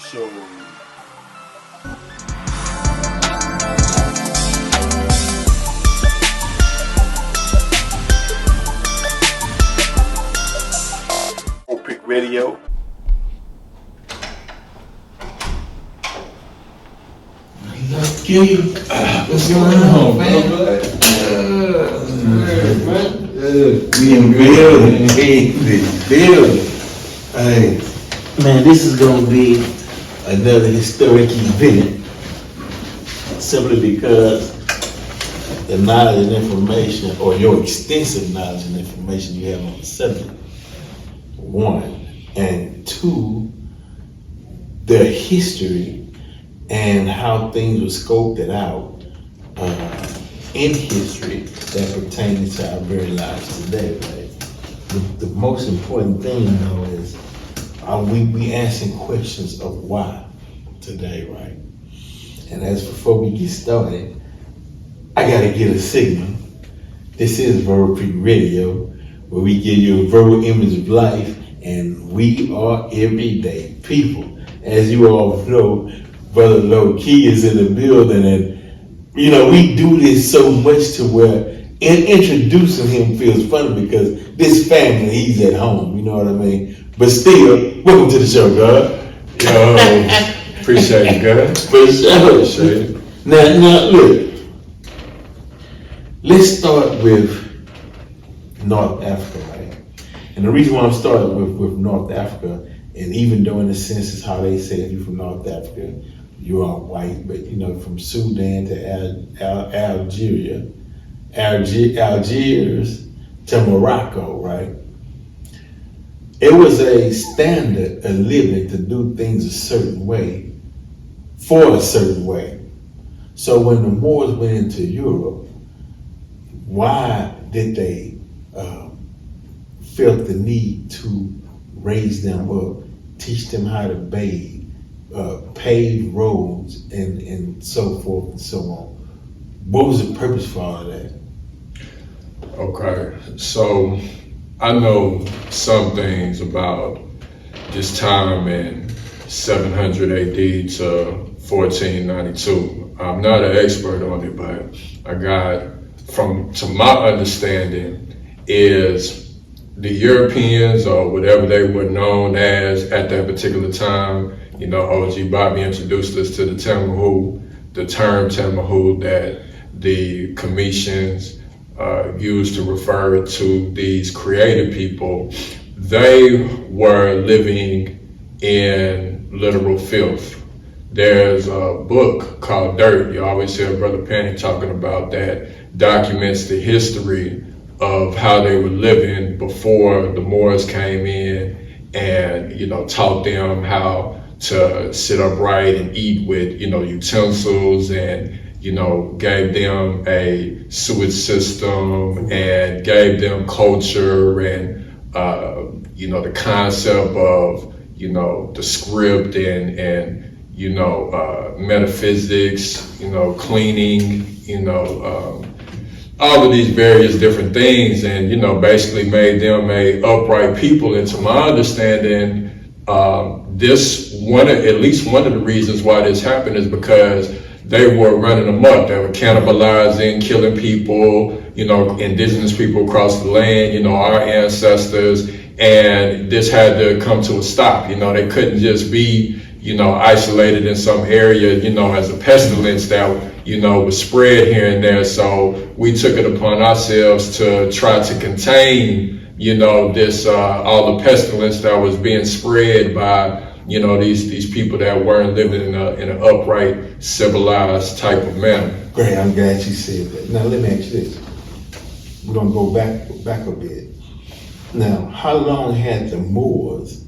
So ColBlac Radio. Lucky. What's going on, man? We in building. Hey, man, this is gonna be another historic event. Simply because the knowledge and information, or your extensive knowledge and information you have on the subject, one, and two, their history and how things were scoped out in history that pertain to our very lives today, right? The most important thing, though, is we asking questions of why today, right? And as before we get started, I gotta get a signal. This is ColBlac Radio, where we give you a verbal image of life, and we are everyday people. As you all know, Brother Low Key is in the building, and we do this so much to where introducing him feels funny because this family, he's at home, you know what I mean? But still, welcome to the show, God. Yo, appreciate it, God. For sure. Appreciate it. Now, look, let's start with North Africa, right? And the reason why I'm starting with North Africa, and even though in the census how they say if you're from North Africa, you are white, but from Sudan to Algiers to Morocco, right? It was a standard of living to do things a certain way for a certain way. So when the Moors went into Europe, why did they felt the need to raise them up, teach them how to bathe, pave roads, and so forth and so on? What was the purpose for all of that? Okay, so I know some things about this time in 700 AD to 1492. I'm not an expert on it, but I got, to my understanding, is the Europeans, or whatever they were known as at that particular time, OG Bobby introduced us to the term Tamahu that the Commissions used to refer to these creative people. They were living in literal filth. There's a book called Dirt, you always hear Brother Penny talking about, that documents the history of how they were living before the Moors came in and, taught them how to sit upright and eat with, utensils, and, gave them a sewage system and gave them culture and, the concept of, the script and metaphysics, cleaning, all of these various different things, and basically made them a upright people. And to my understanding, at least one of the reasons why this happened is because they were running amok. They were cannibalizing, killing people, indigenous people across the land, our ancestors, and this had to come to a stop. They couldn't just be, isolated in some area, as a pestilence that, was spread here and there. So we took it upon ourselves to try to contain, this, all the pestilence that was being spread by, these people that weren't living in an upright, civilized type of manner. Great, I'm glad you said that. Now let me ask you this. We're gonna go back a bit. Now, how long had the Moors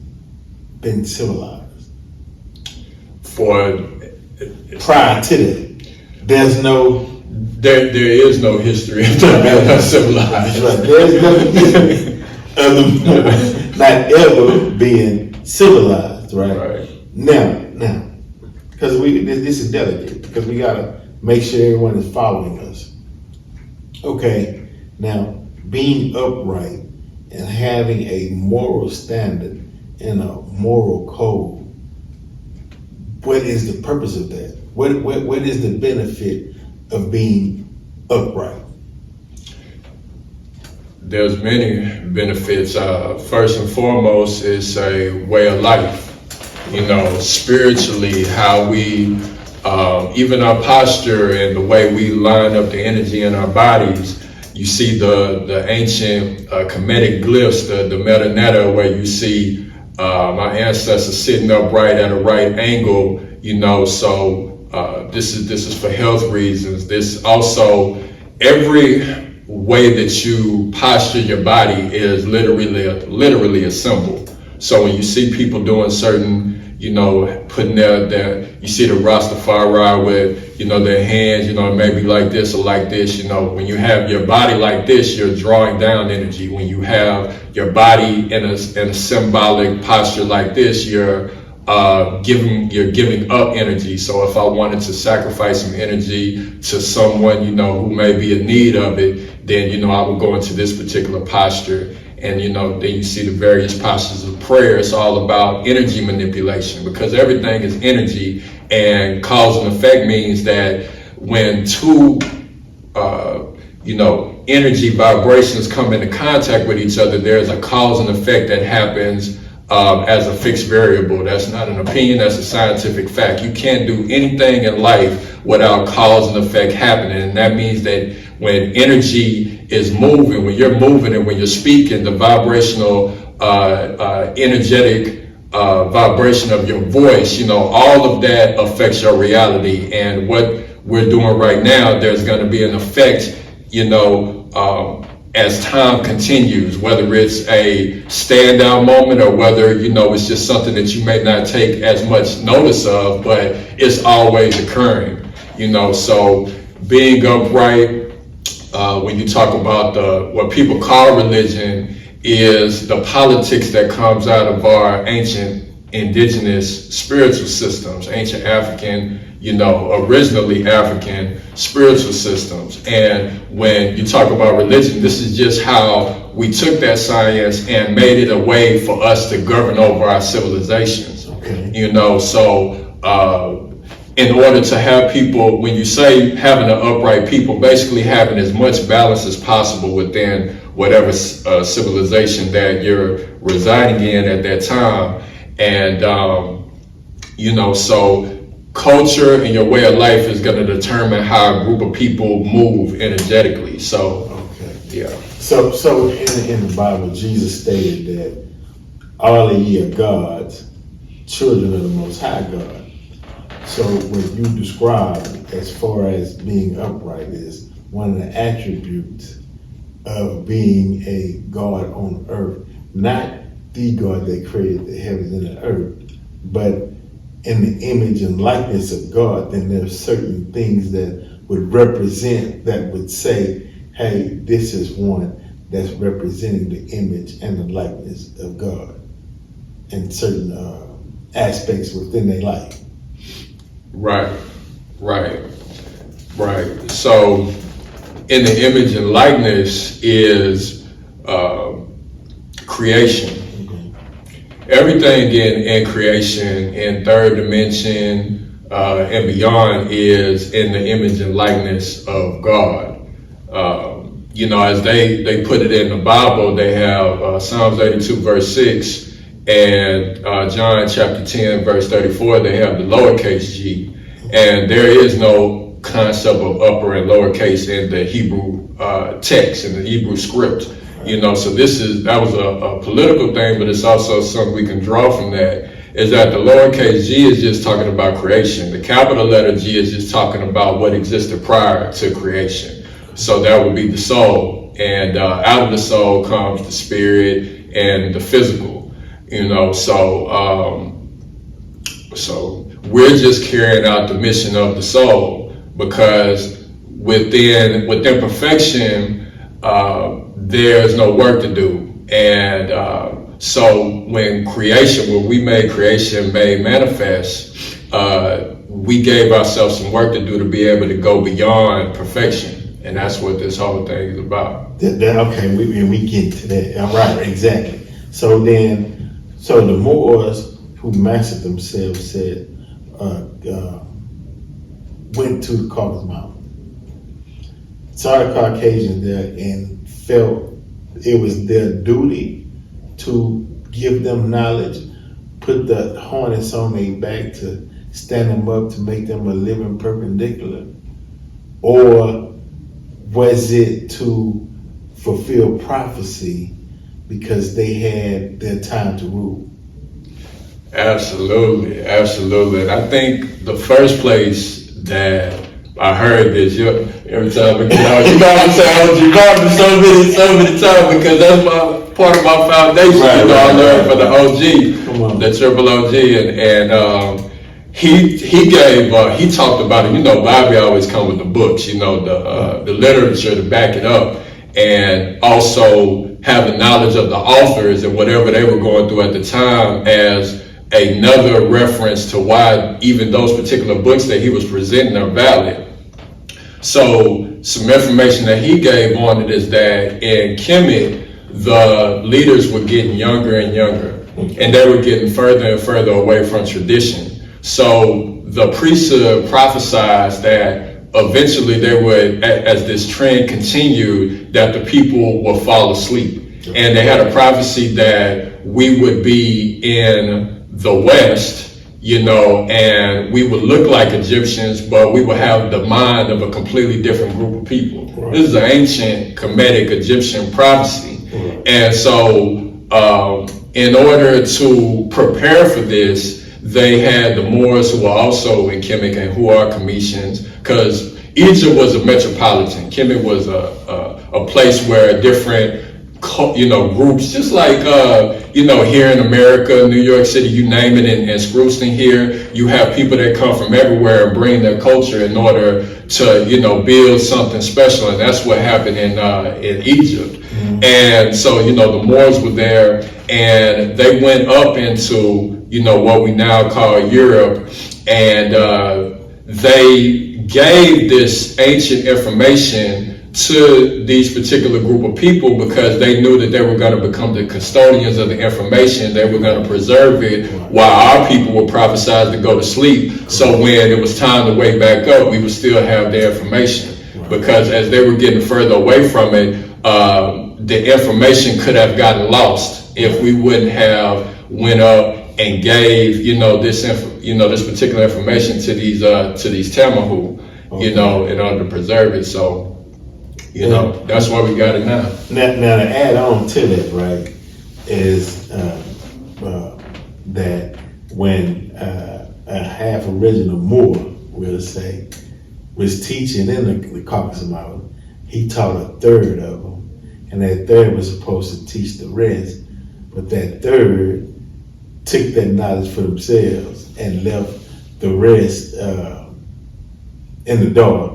been civilized? Prior to that, there is no history of them being civilized. Right. There's no history of the Moors not ever being civilized, right? Now, because this is delicate, because we gotta make sure everyone is following us. Okay, now being upright and having a moral standard and a moral code, what is the purpose of that? What is the benefit of being upright? There's many benefits. First and foremost, it's a way of life. You know, spiritually, how we, even our posture and the way we line up the energy in our bodies. You see the ancient Kemetic glyphs, the meta netta, where you see my ancestors sitting upright at a right angle. You know, so this is for health reasons. This also, every way that you posture your body is literally a symbol. So when you see people doing certain, you know, putting their you see the Rastafari with, you know, their hands, you know, maybe like this or like this, you know, when you have your body like this, you're drawing down energy. When you have your body in a symbolic posture like this, you're giving up energy. So if I wanted to sacrifice some energy to someone, you know, who may be in need of it, then, you know, I would go into this particular posture. And, you know, then you see the various postures of prayer. It's all about energy manipulation, because everything is energy, and cause and effect means that when two, you know, energy vibrations come into contact with each other, there's a cause and effect that happens as a fixed variable. That's not an opinion, that's a scientific fact. You can't do anything in life without cause and effect happening. And that means that when energy is moving, when you're moving and when you're speaking, the vibrational, energetic vibration of your voice, you know, all of that affects your reality. And what we're doing right now, there's going to be an effect, you know, as time continues, whether it's a standout moment or whether, you know, it's just something that you may not take as much notice of, but it's always occurring, you know. So being upright, when you talk about what people call religion, is the politics that comes out of our ancient indigenous spiritual systems, ancient African, you know, originally African spiritual systems. And when you talk about religion, this is just how we took that science and made it a way for us to govern over our civilizations. Okay. You know, so in order to have people, when you say having an upright people, basically having as much balance as possible within whatever civilization that you're residing in at that time. And, you know, so culture and your way of life is going to determine how a group of people move energetically. So, okay. Yeah. So in the Bible, Jesus stated that all of ye are gods, children of the Most High God. So what you describe as far as being upright is one of the attributes of being a God on earth, not the God that created the heavens and the earth, but in the image and likeness of God. Then there's certain things that would represent, that would say, hey, this is one that's representing the image and the likeness of God in certain aspects within their life. Right. So in the image and likeness is creation. Everything in creation, in third dimension and beyond, is in the image and likeness of God. You know, as they put it in the Bible, they have Psalms 82 verse 6 and John chapter 10 verse 34, they have the lowercase g. And there is no concept of upper and lowercase in the Hebrew text, in the Hebrew script. You know, so that was a political thing, but it's also something we can draw from that, is that the lowercase g is just talking about creation. The capital letter G is just talking about what existed prior to creation. So that would be the soul. And out of the soul comes the spirit and the physical. You know, so we're just carrying out the mission of the soul, because within perfection, there's no work to do. And so when we made creation made manifest, we gave ourselves some work to do to be able to go beyond perfection. And that's what this whole thing is about. Okay, we get to that. All right, exactly. So the Moors who mastered themselves said, went to the Caucasus Mountain. Saw the Caucasians there and felt it was their duty to give them knowledge, put the harness on their back to stand them up to make them a living perpendicular, or was it to fulfill prophecy because they had their time to rule? Absolutely, absolutely. And I think the first place that I heard this every time, you know I'm saying, you brought me so many times because that's part of my foundation. Right, I learned from the OG, the triple OG, and he talked about it. You know, Bobby always come with the books, you know, the literature to back it up, and also having knowledge of the authors and whatever they were going through at the time as another reference to why even those particular books that he was presenting are valid. So some information that he gave on it is that in Kemet, the leaders were getting younger and younger, and they were getting further and further away from tradition. So the priesthood prophesied that eventually they would, as this trend continued, that the people would fall asleep. And they had a prophecy that we would be in the West, you know, and we would look like Egyptians, but we would have the mind of a completely different group of people. Right. This is an ancient Kemetic Egyptian prophecy. Right. And so in order to prepare for this, they had the Moors who are also in Kemet and who are Cometians, because Egypt was a metropolitan. Kemet was a place where different, you know, groups, just like, you know, here in America, New York City, you name it, and Screwston here, you have people that come from everywhere and bring their culture in order to, you know, build something special. And that's what happened in Egypt. Mm-hmm. And so, you know, the Moors were there, and they went up into, you know, what we now call Europe, and they gave this ancient information to these particular group of people because they knew that they were going to become the custodians of the information. They were going to preserve it while our people were prophesied to go to sleep. So when it was time to wake back up, we would still have the information. Because as they were getting further away from it, the information could have gotten lost if we wouldn't have went up and gave, you know, this particular information to these Tamahu, you know, in order to preserve it. So, you know, that's why we got it now. Now to add on to that, right, is that when a half original Moor, we'll say, was teaching in the Caucasus Mountain, he taught a third of them, and that third was supposed to teach the rest, but that third took that knowledge for themselves and left the rest in the dark,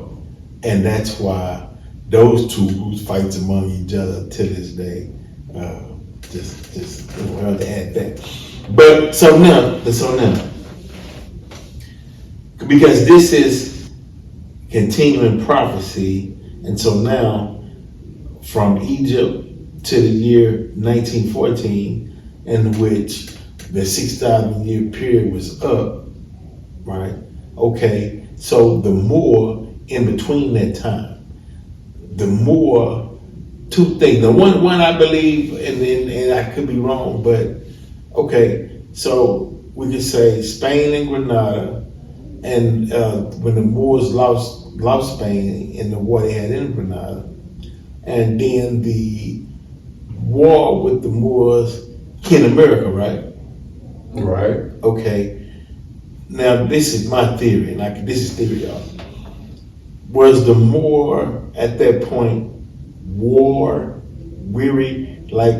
and that's why those two groups fights among each other to this day. Just hard to add that. But so now, because this is continuing prophecy, and so now from Egypt to the year 1914, in which the 6,000 year period was up, right? Okay, so the Moor in between that time, the Moor, two things. The one I believe, and I could be wrong, but okay, so we could say Spain and Granada, and when the Moors lost Spain in the war they had in Granada, and then the war with the Moors in America, right? Right. Okay. Now this is my theory, and this is theory, y'all. Was the Moor at that point war weary, like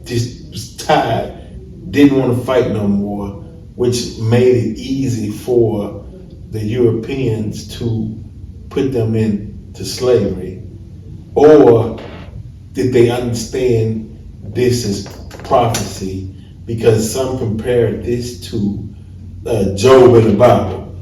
just was tired, didn't want to fight no more, which made it easy for the Europeans to put them into slavery? Or did they understand this as prophecy? Because some compared this to Job in the Bible.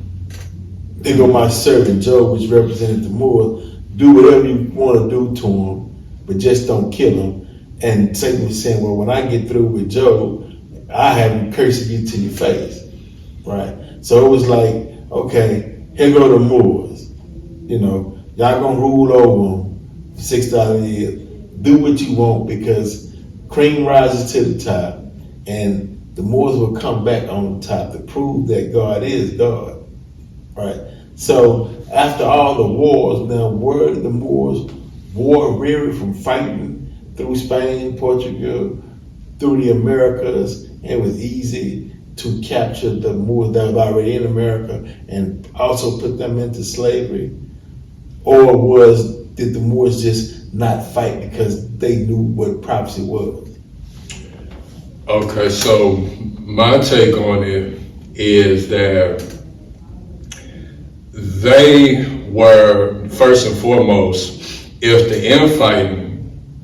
They go, my servant Job, which represented the Moor, do whatever you want to do to him, but just don't kill him. And Satan was saying, well, when I get through with Job, I have him cursing you to your face, right? So it was like, okay, here go the Moors. You know, y'all gonna rule over them for 6,000 years. Do what you want because cream rises to the top, and the Moors will come back on top to prove that God is God, right? So after all the wars, now were the Moors war-weary from fighting through Spain, Portugal, through the Americas, and it was easy to capture the Moors that were already in America and also put them into slavery? Or did the Moors just not fight because they knew what prophecy was? Okay, so my take on it is that they were, first and foremost, if the infighting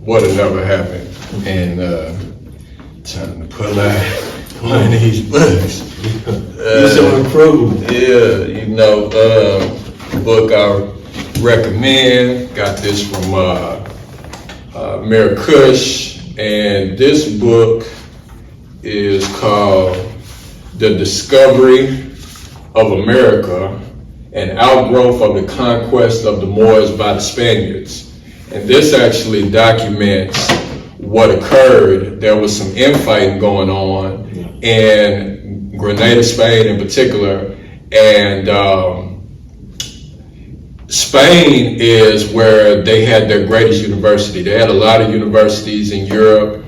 would have never happened, and trying to pull out one of these books. You're so improved. Yeah, book I recommend, got this from Mayor Kush, and this book is called The Discovery of America, an outgrowth of the conquest of the Moors by the Spaniards. And this actually documents what occurred. There was some infighting going on in Grenada, Spain in particular, and Spain is where they had their greatest university. They had a lot of universities in Europe.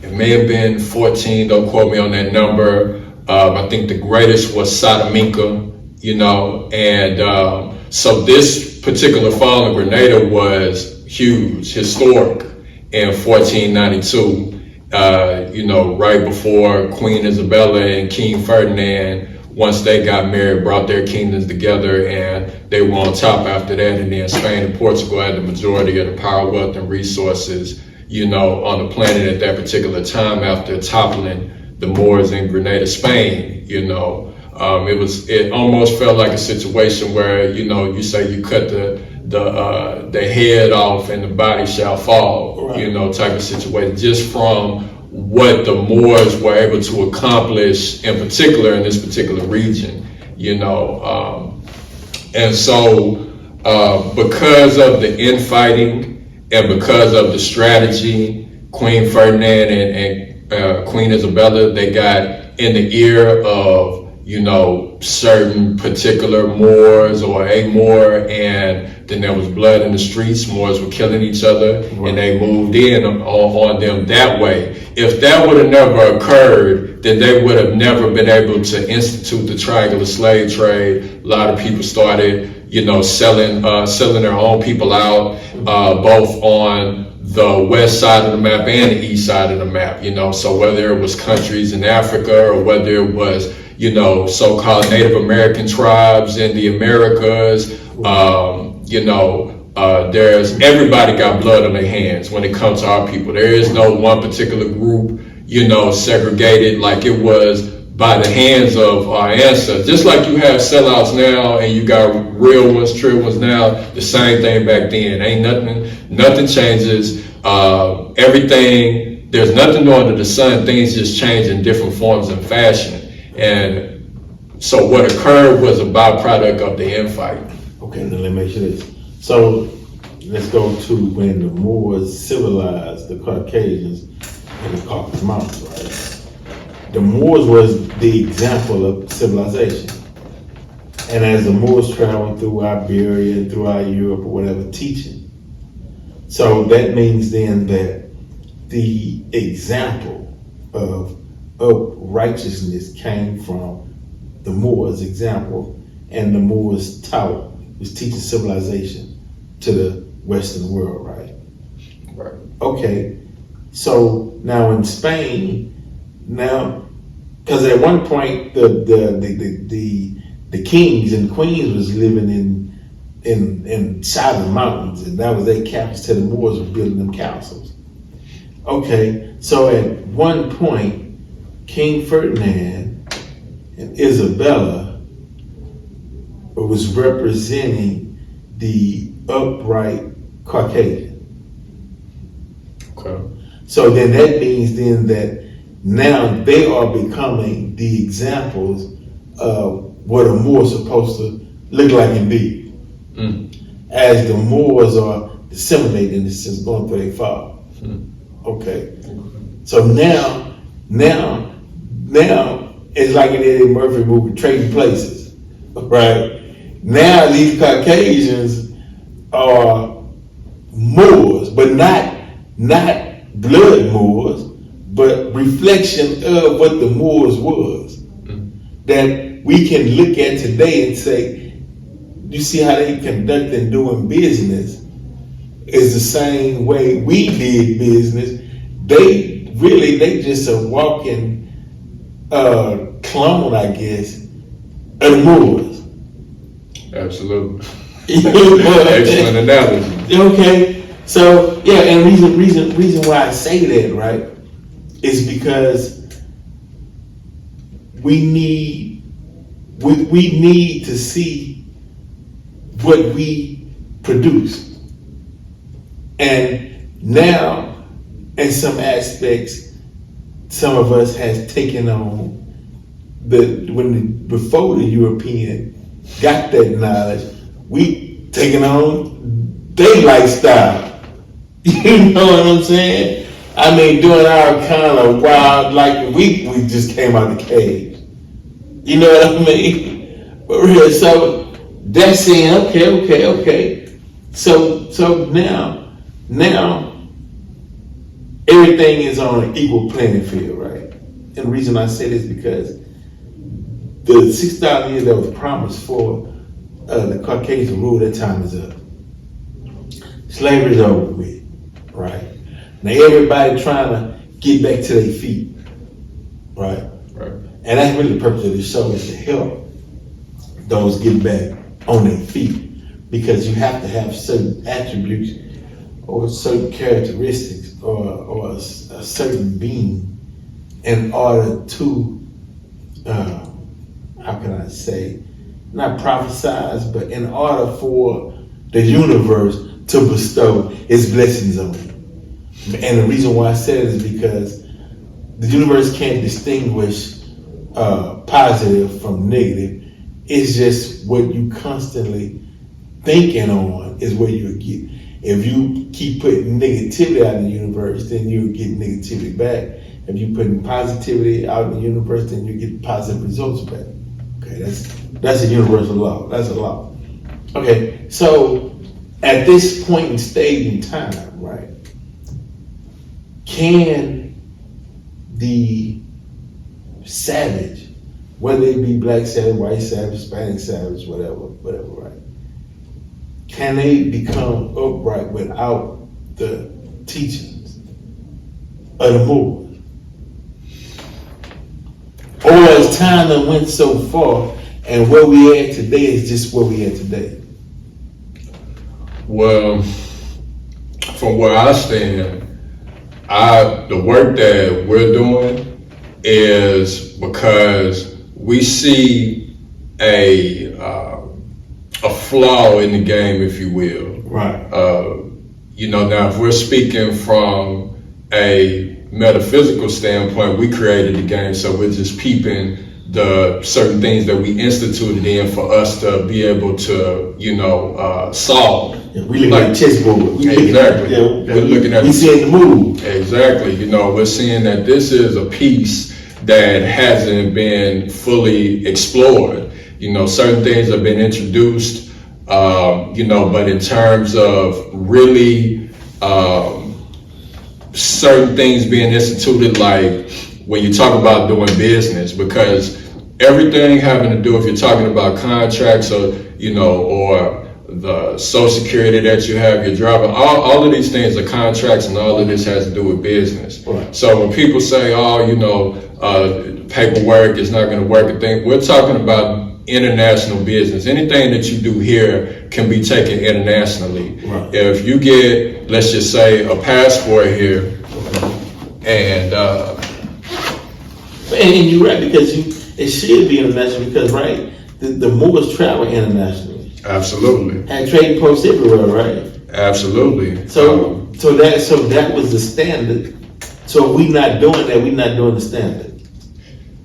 It may have been 14, don't quote me on that number. I think the greatest was Salamanca, and so this particular fall in Grenada was huge, historic in 1492, right before Queen Isabella and King Ferdinand, once they got married, brought their kingdoms together, and they were on top after that. And then Spain and Portugal had the majority of the power, wealth, and resources, on the planet at that particular time after toppling the Moors in Grenada, Spain. It almost felt like a situation where, you say you cut the head off and the body shall fall, right. Type of situation, just from what the Moors were able to accomplish, in particular in this particular region, and so because of the infighting and because of the strategy, Queen Ferdinand and Queen Isabella, they got in the ear of certain particular Moors or a Moor, and then there was blood in the streets. Moors were killing each other, right. And they moved in on them that way. If that would have never occurred, then they would have never been able to institute the triangular slave trade. A lot of people started, selling their own people out, both on the west side of the map and the east side of the map. So whether it was countries in Africa or whether it was so-called Native American tribes in the Americas, there's everybody got blood on their hands when it comes to our people. There is no one particular group, segregated like it was by the hands of our ancestors. Just like you have sellouts now and you got real ones, true ones now, the same thing back then. Ain't nothing changes. Everything, there's nothing new under the sun. Things just change in different forms and fashion. And so what occurred was a byproduct of the infighting. Okay, then let me make sure this. So let's go to when the Moors civilized the Caucasians in the Caucasus Mountains, right? The Moors was the example of civilization. And as the Moors traveled through Iberia and throughout Europe or whatever, teaching. So that means then that the example of righteousness came from the Moors' example, and the Moors taught, was teaching civilization to the Western world, right? Right. Okay, so now in Spain, because at one point the kings and queens was living in southern mountains, and that was their capitals till the Moors were building them castles. Okay, so at one point, King Ferdinand and Isabella was representing the upright Caucasian. Okay. So then that means then that now they are becoming the examples what a Moor is supposed to look like and be. As the Moors are disseminating this is going through their father. Okay. So now it's like in the Eddie Murphy movie, Trading Places, right? Now these Caucasians are Moors, but not blood Moors, but reflection of what the Moors was. That we can look at today and say, you see how they conduct and doing business is the same way we did business. They just a walking clone, I guess, of the Moors. Absolutely. Excellent analogy. Okay, so yeah, and reason why I say that, right, is because we need to see what we produce, and now in some aspects, some of us has taken on before the European got that knowledge, we taking on their lifestyle. You know what I'm saying? I mean, doing our kind of wild, like we just came out the cage. You know what I mean? But really, so that's saying, okay. So now everything is on an equal playing field, right? And the reason I say this is because the 6,000 years that was promised for the Caucasian rule, that time is up. Slavery is over with, right? Now everybody trying to get back to their feet, right? And that's really the purpose of this show, is to help those get back on their feet, because you have to have certain attributes or certain characteristics or a certain being in order to, how can I say, not prophesize, but in order for the universe to bestow its blessings on you. And the reason why I said it is because the universe can't distinguish positive from negative. It's just what you constantly thinking on is where you get. If you keep putting negativity out in the universe, then you'll get negativity back. If you putting positivity out in the universe, then you get positive results back. Okay, that's a universal law. That's a law. Okay, so at this point in stage in time, right, can the savage, whether it be black savage, white savage, Hispanic savage, whatever, right, can they become upright without the teachings of the Moors? Or as time that went so far, and where we at today is just where we at today? Well, from where I stand, the work that we're doing is because we see a flaw in the game, if you will. Right. Now if we're speaking from a metaphysical standpoint, we created the game, so we're just peeping the certain things that we instituted in for us to be able to, solve. Yeah, we look like chessboard. Exactly. We're looking at. We seeing the move. Exactly. We're seeing that this is a piece that hasn't been fully explored. Certain things have been introduced, but in terms of really certain things being instituted, like when you talk about doing business, because everything having to do, if you're talking about contracts or the Social Security that you have, your driver, all of these things are contracts, and all of this has to do with business. Right. So when people say, paperwork is not going to work, we're talking about international business. Anything that you do here can be taken internationally. Right. If you get, let's just say, a passport here, and you're right, because it should be international, because right, the Moors travel internationally. Absolutely. And trading posts everywhere, right? Absolutely. So that was the standard. So if we not doing that, we not doing the standard.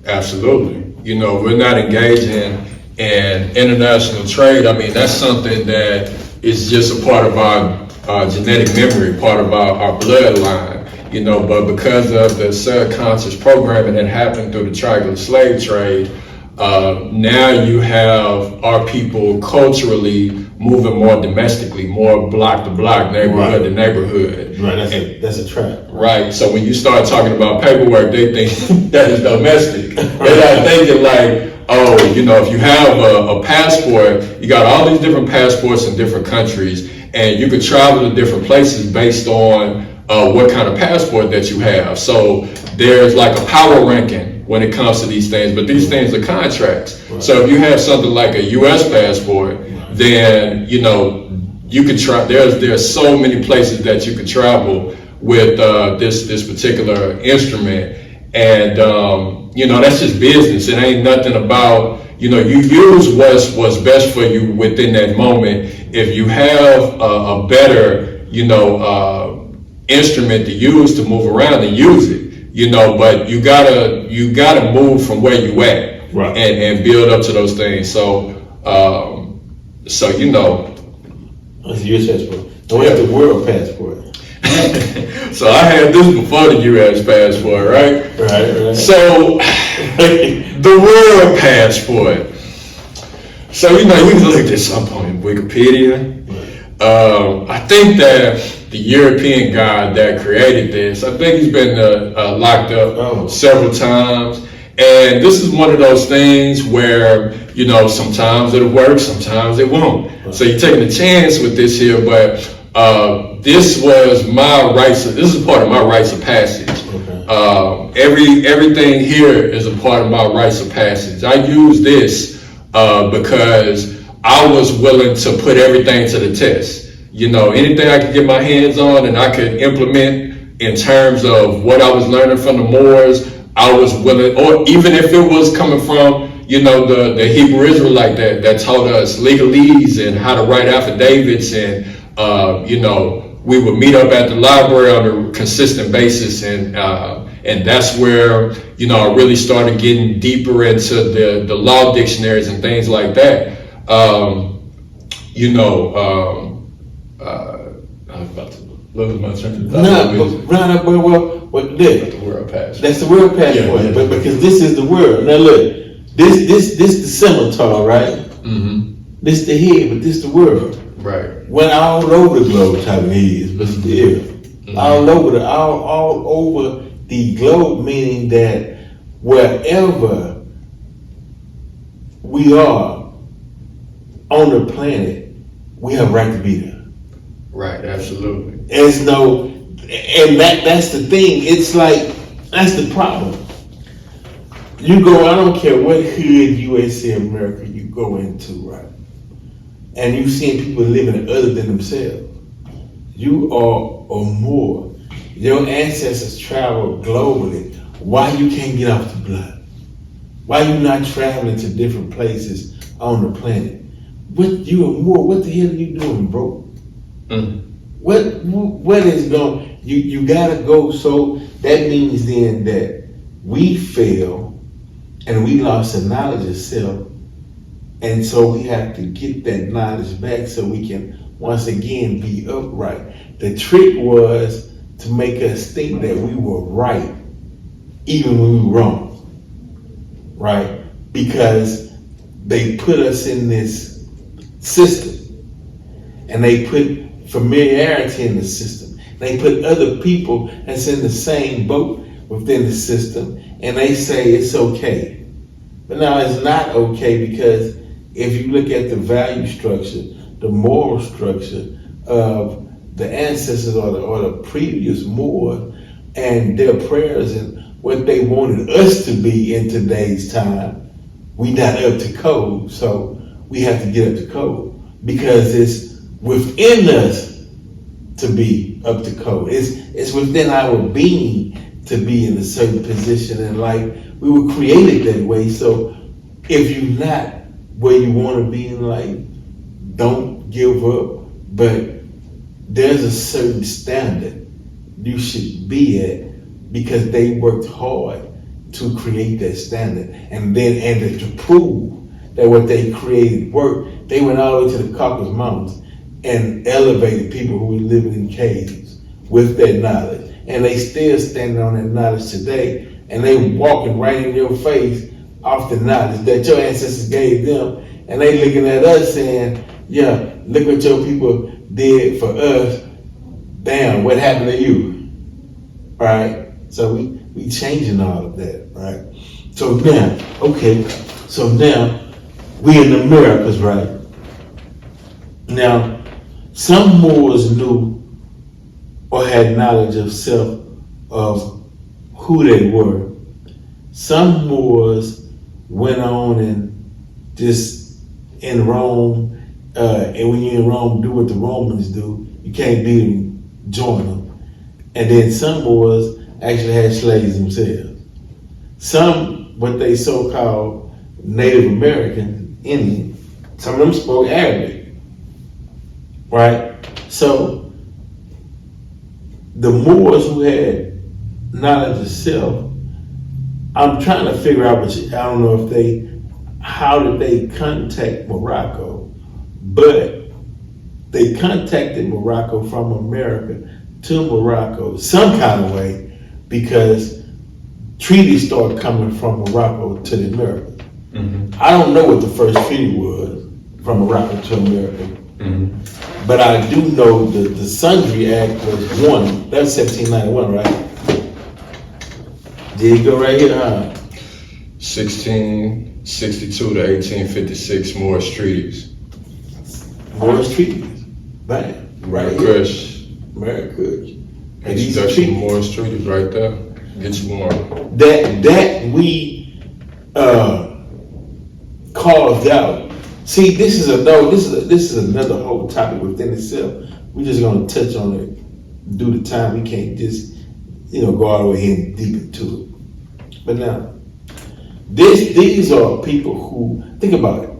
Absolutely. we're not engaging in international trade. I mean, that's something that is just a part of our genetic memory, part of our bloodline. But because of the subconscious programming that happened through the triangular slave trade, now you have our people culturally moving more domestically, more block to block, neighborhood to neighborhood. Right, that's a trap. Right, so when you start talking about paperwork, they think that is domestic. They're not thinking like, oh, if you have a passport, you got all these different passports in different countries, and you could travel to different places based on what kind of passport that you have. So there's like a power ranking when it comes to these things, but these things are contracts. Right. So if you have something like a U.S. passport, then you can try. There's so many places that you can travel with this particular instrument, and that's just business. It ain't nothing about you use what's best for you within that moment. If you have a better instrument to use to move around, then use it. But you gotta move from where you at, right, and build up to those things. So That's a U.S. passport. Don't have the world passport. So I had this before the U.S. passport, right? Right. So the world passport. So you can look this up on Wikipedia. I think that the European guy that created this, I think he's been locked up several times. And this is one of those things where, sometimes it'll work, sometimes it won't. Right. So you're taking a chance with this here, but this is part of my rites of passage. Okay. Everything here is a part of my rites of passage. I use this because I was willing to put everything to the test. Anything I could get my hands on and I could implement in terms of what I was learning from the Moors, I was willing, or even if it was coming from, the Hebrew Israelite that taught us legalese and how to write affidavits, and we would meet up at the library on a consistent basis, and that's where I really started getting deeper into the law dictionaries and things like that. I was about to lose my train of thought. The world passport. That's the world passport, yeah. But because this is the world. Now look, this the scimitar, right? Mm-hmm. This the head, but this the world. Right. Went all over the globe, type of heads, but still, mm-hmm. all over the globe, meaning that wherever we are on the planet, we have a right to be there. Right, absolutely. There's no, and that's the thing. It's like, that's the problem. You go, I don't care what hood USA America you go into, right? And you seeing people living other than themselves. You are or more. Your ancestors traveled globally. Why you can't get off the blood? Why you not traveling to different places on the planet? What you or more? What the hell are you doing, bro? What is going? You gotta go. So that means then that we fail and we lost the knowledge of self, and so we have to get that knowledge back so we can once again be upright. The trick was to make us think that we were right even when we were wrong, right? Because they put us in this system and they put familiarity in the system. They put other people that's in the same boat within the system, and they say it's okay. But now it's not okay, because if you look at the value structure, the moral structure of the ancestors or the previous Moors and their prayers and what they wanted us to be in today's time, we not up to code. So we have to get up to code because it's within us to be up to code. It's within our being to be in a certain position in life. We were created that way. So if you're not where you want to be in life, don't give up. But there's a certain standard you should be at, because they worked hard to create that standard, and to prove that what they created worked. They went all the way to the Caucasus Mountains and elevated people who were living in caves with that knowledge, and they still standing on that knowledge today, and they walking right in your face off the knowledge that your ancestors gave them, and they looking at us saying, yeah, look what your people did for us. Damn, what happened to you? Right? So we changing all of that, right? So now, we in the Americas, right? Now, some Moors knew or had knowledge of self, of who they were. Some Moors went on and just in Rome, and when you're in Rome, do what the Romans do. You can't beat them, join them. And then some Moors actually had slaves themselves. Some, what they so-called Native American, Indian, some of them spoke Arabic, right? So the Moors who had knowledge of self, I'm trying to figure out, I don't know if how did they contact Morocco, but they contacted Morocco from America to Morocco some kind of way, because treaties started coming from Morocco to the Americas. Mm-hmm. I don't know what the first treaty was from Morocco to America, but I do know that the Sundry Act was one. That was 1791, right? Did it go right here? 1662 to 1856 Moorish treaties. Moorish treaties, bam, right here. Marrakesh. And these treaties, Moorish treaties, right there. Get you one. That we carved out. See, this is another whole topic within itself. We're just gonna touch on it due to time. We can't just go all the way in deep into it. But now, these are people who, think about it.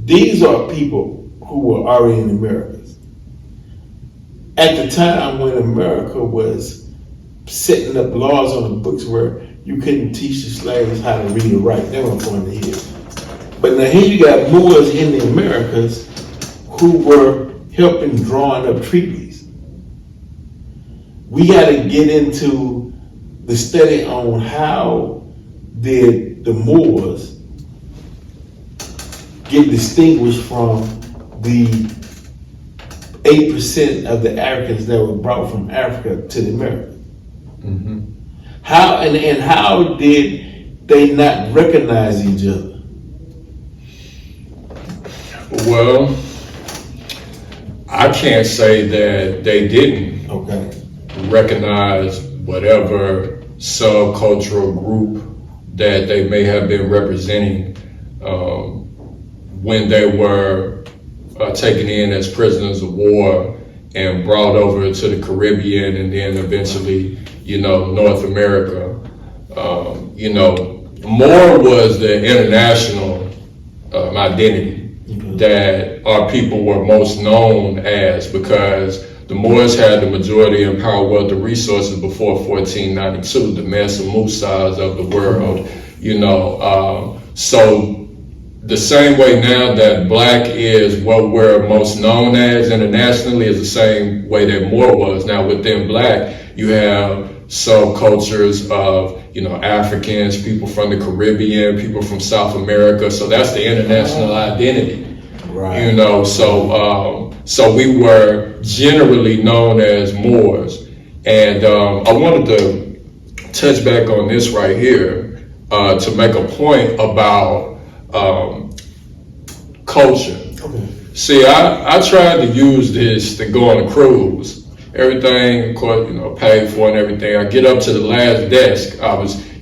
These are people who were already in the Americas. At the time when America was setting up laws on the books where you couldn't teach the slaves how to read and write, they weren't going to hear. But now here you got Moors in the Americas who were helping drawing up treaties. We got to get into the study on how did the Moors get distinguished from the 8% of the Africans that were brought from Africa to the Americas. Mm-hmm. How did they not recognize each other? Well, I can't say that they didn't recognize whatever subcultural group that they may have been representing when they were taken in as prisoners of war and brought over to the Caribbean and then eventually, North America. Moor was the international identity that our people were most known as, because the Moors had the majority in power, wealth, and resources before 1492, the Mansa Musas of the world, So the same way now that Black is what we're most known as internationally is the same way that Moor was. Now within Black, you have subcultures of, Africans, people from the Caribbean, people from South America. So that's the international identity. Right. So we were generally known as Moors. And I wanted to touch back on this right here to make a point about culture. Okay. See, I tried to use this to go on a cruise. Everything, of course, paid for and everything. I get up to the last desk.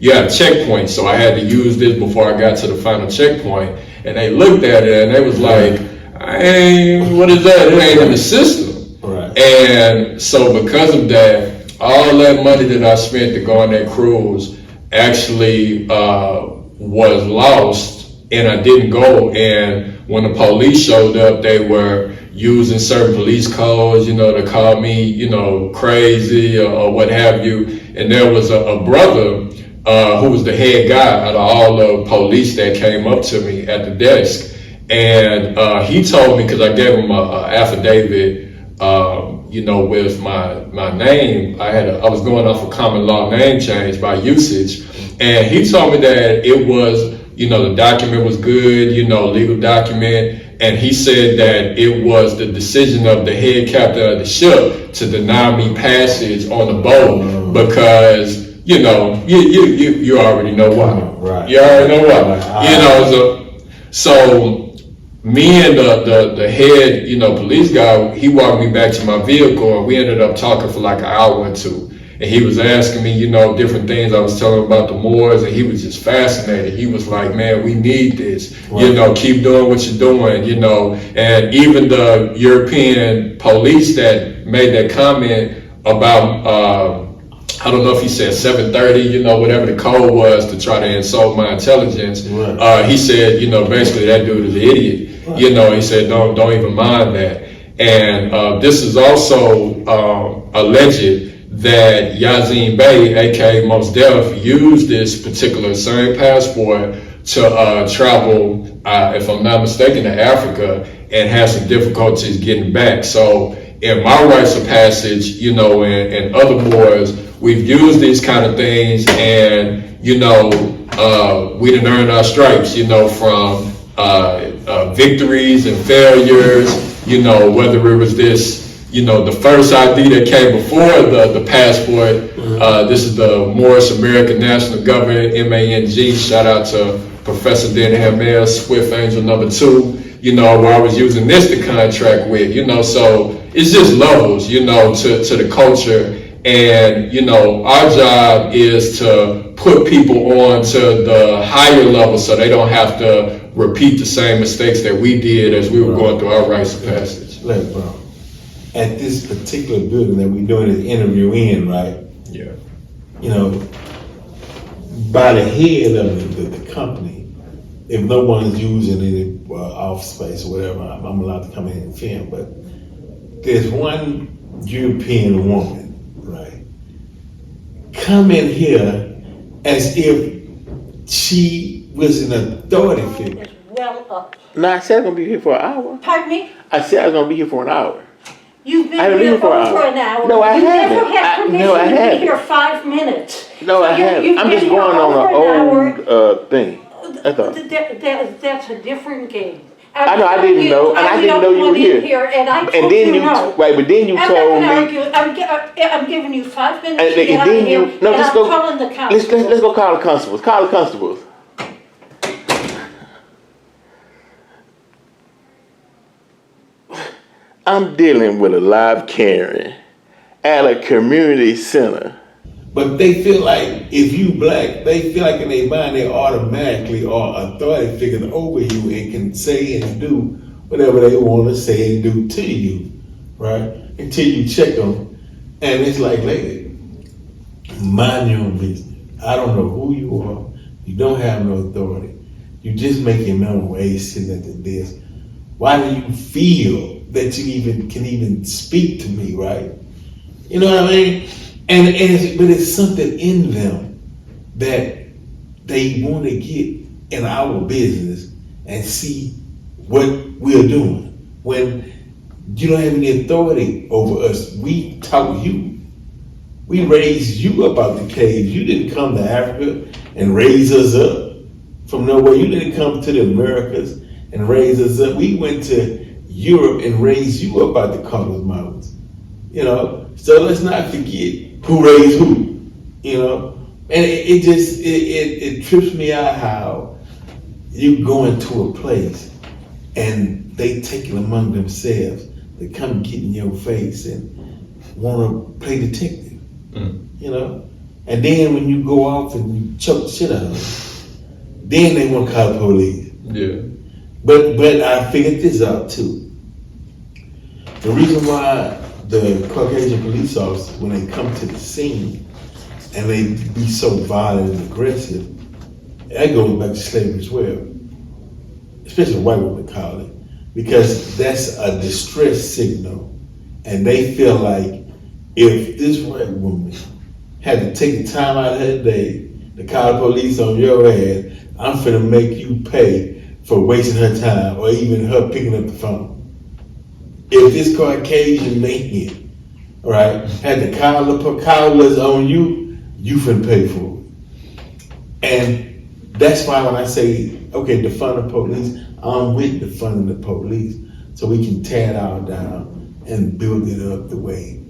You had a checkpoint, so I had to use this before I got to the final checkpoint. And they looked at it and they was like, what is that? It ain't in the system. Right. And so because of that, all that money that I spent to go on that cruise actually was lost, and I didn't go. And when the police showed up, they were using certain police codes, to call me, crazy or what have you. And there was a brother who was the head guy out of all the police that came up to me at the desk. And he told me, because I gave him a affidavit, with my name. I was going off a common law name change by usage. And he told me that it was, the document was good, legal document. And he said that it was the decision of the head captain of the ship to deny me passage on the boat because, you already know why. Right. You already know why. So me and the head, police guy, he walked me back to my vehicle and we ended up talking for like an hour or two. And he was asking me, different things. I was telling him about the Moors and he was just fascinated. He was like, man, we need this, right. Keep doing what you're doing, and even the European police that made that comment about, I don't know if he said 7:30, whatever the code was to try to insult my intelligence. Right. He said, basically that dude is an idiot. Right. He said, don't even mind that. And this is also alleged that Yazin Bey, aka Mos Def, used this particular same passport to travel, if I'm not mistaken, to Africa and had some difficulties getting back. So in my rites of passage, and other wars, we've used these kind of things and, we done earned our stripes, from victories and failures, whether it was this, the first ID that came before the passport. This is the Morris American National Government, MANG. Shout out to Professor Denham Mayer, Swift Angel number 2, where I was using this to contract with, so it's just levels, to the culture. And, our job is to put people on to the higher level so they don't have to repeat the same mistakes that we did as we were going through our rites of passage. Look, bro, at this particular building that we're doing this interview in, right? Yeah. By the head of the company, if no one is using any office space or whatever, I'm allowed to come in and film, but there's one European woman, right, come in here as if she was an authority figure. Well up. No, I said I was gonna be here for an hour. Pardon me? I said I was gonna be here for an hour. You've been here over an hour. No, I haven't. You never had permission to be here 5 minutes. No, I haven't. I'm just going on an old thing. That's all. That's a different game. I know. I didn't know, and I didn't know you were here. And I told then you no. Right, but then you told me. I'm giving you 5 minutes And to get out of here. No, let's go. Calling the constables. Let's go call the constables. Call the constables. I'm dealing with a live Karen at a community center. But they feel like if you black, they feel like in their mind they automatically are authority figures over you and can say and do whatever they want to say and do to you, right? Until you check them. And it's like, lady, mind your own business. I don't know who you are. You don't have no authority. You just make your minimum wage sitting at the desk. Why do you feel that you can even speak to me, right? You know what I mean? But it's something in them that they want to get in our business and see what we're doing. When you don't have any authority over us, we taught you. We raised you up out the cave. You didn't come to Africa and raise us up from nowhere. You didn't come to the Americas and raise us up. We went to Europe and raised you up out the Caucasus Mountains. So let's not forget who raised who, and it trips me out how you go into a place and they take it among themselves to come get in your face and want to play detective, and then when you go off and you choke the shit out of them, then they want to call the police. Yeah. But I figured this out too. The reason why the Caucasian police officers, when they come to the scene and they be so violent and aggressive, that goes back to slavery as well. Especially white women call it, because that's a distress signal. And they feel like if this white woman had to take the time out of her day to call the police on your ass, I'm finna make you pay for wasting her time or even her picking up the phone. If this Caucasian man, right, had to call us on you, you finna pay for it. And that's why when I say, okay, defund the police, I'm with defunding the police so we can tear it all down and build it up the way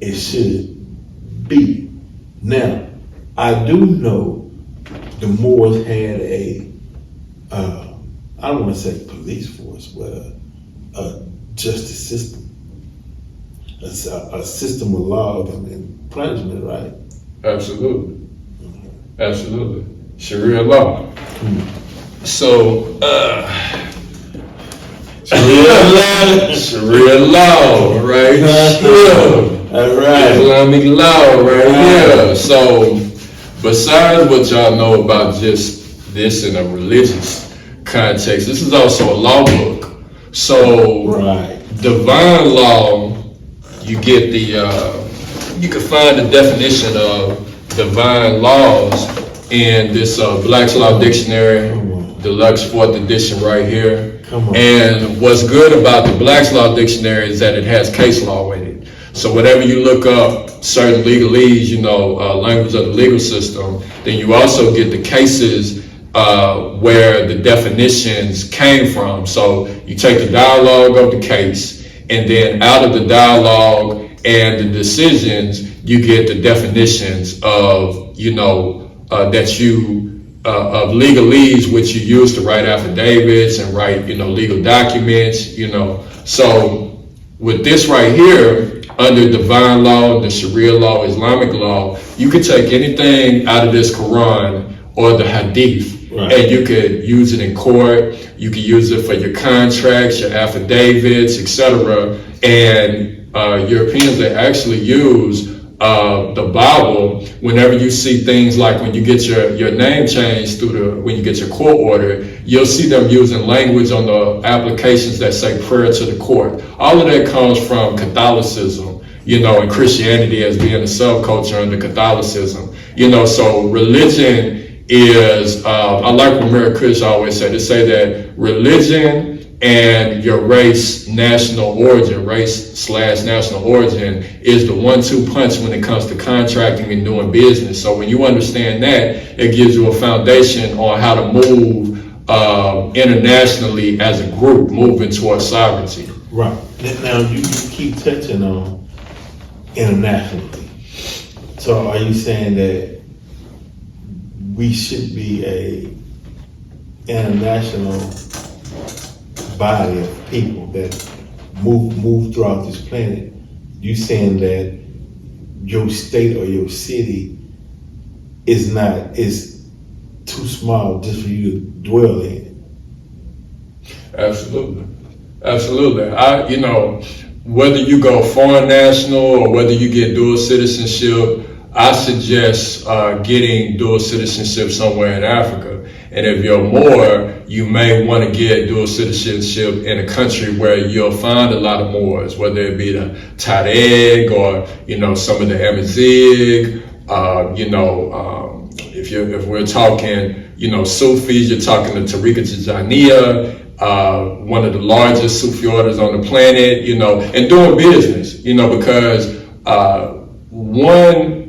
it should be. Now, I do know the Moors had I don't want to say police force, but a justice system, a system of law and punishment, right? Absolutely. Absolutely. Sharia law. So, Sharia law, right here. All right. Islamic law, right here. So, besides what y'all know about just this in a religious context, this is also a law book. So, Right. divine law, you get you can find the definition of divine laws in this Black's Law Dictionary, Deluxe 4th edition right here. Come on. And what's good about the Black's Law Dictionary is that it has case law in it. So whenever you look up certain legalese, language of the legal system, then you also get the cases where the definitions came from. So you take the dialogue of the case, and then out of the dialogue and the decisions, you get the definitions of, of legalese, which you use to write affidavits and write, legal documents, So with this right here, under divine law, the Sharia law, Islamic law, you could take anything out of this Quran or the Hadith, right, and you could use it in court. You could use it for your contracts, your affidavits, etc. And Europeans, they actually use the Bible whenever you see things like when you get your name changed when you get your court order, you'll see them using language on the applications that say prayer to the court. All of that comes from Catholicism, and Christianity as being a subculture under Catholicism. So religion is, I like what Mary Kush always said, to say that religion and your race/national origin is the 1-2 punch when it comes to contracting and doing business. So when you understand that, it gives you a foundation on how to move internationally as a group, moving towards sovereignty. Right. Now you keep touching on internationally. So are you saying that we should be a international body of people that move throughout this planet? You saying that your state or your city is too small just for you to dwell in? Absolutely. Whether you go foreign national or whether you get dual citizenship, I suggest getting dual citizenship somewhere in Africa. And if you're Moor, you may want to get dual citizenship in a country where you'll find a lot of Moors, whether it be the Tuareg or, some of the Amazigh, if we're talking, Sufis, you're talking the Tariqa Tijaniya, one of the largest Sufi orders on the planet, and doing business, because one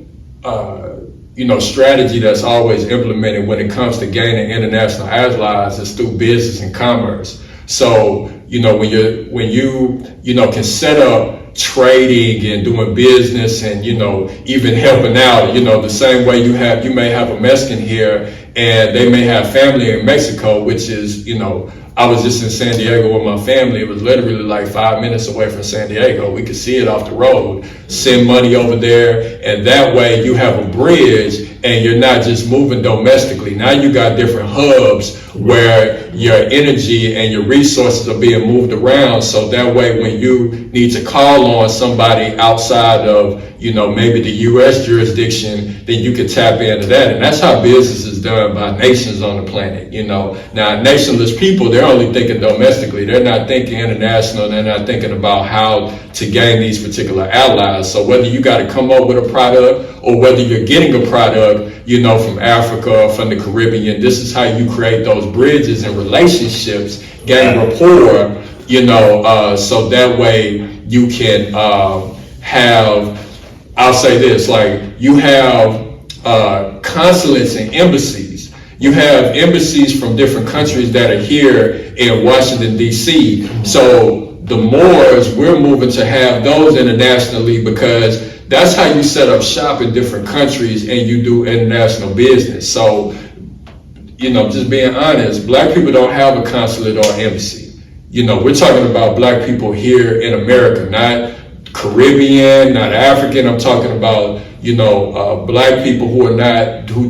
strategy that's always implemented when it comes to gaining international allies is through business and commerce. So, when you can set up trading and doing business and, even helping out, the same way you may have a Mexican here and they may have family in Mexico, which is, I was just in San Diego with my family. It was literally like 5 minutes away from San Diego. We could see it off the road, send money over there. And that way you have a bridge and you're not just moving domestically. Now you got different hubs where your energy and your resources are being moved around. So that way when you need to call on somebody outside of, maybe the U.S. jurisdiction, then you can tap into that. And that's how business is done by nations on the planet, Now, nationless people, they're only thinking domestically. They're not thinking international. They're not thinking about how to gain these particular allies. So whether you got to come up with a product or whether you're getting a product, you know, from Africa or from the Caribbean, this is how you create those bridges and relationships, gain rapport, you know, so that way you can have, I'll say this, like you have consulates and embassies. You have embassies from different countries that are here in Washington, D.C. So the Moors, we're moving to have those internationally because that's how you set up shop in different countries and you do international business. So, you know, just being honest, black people don't have a consulate or embassy. You know, we're talking about black people here in America, not Caribbean, not African. I'm talking about, you know, black people who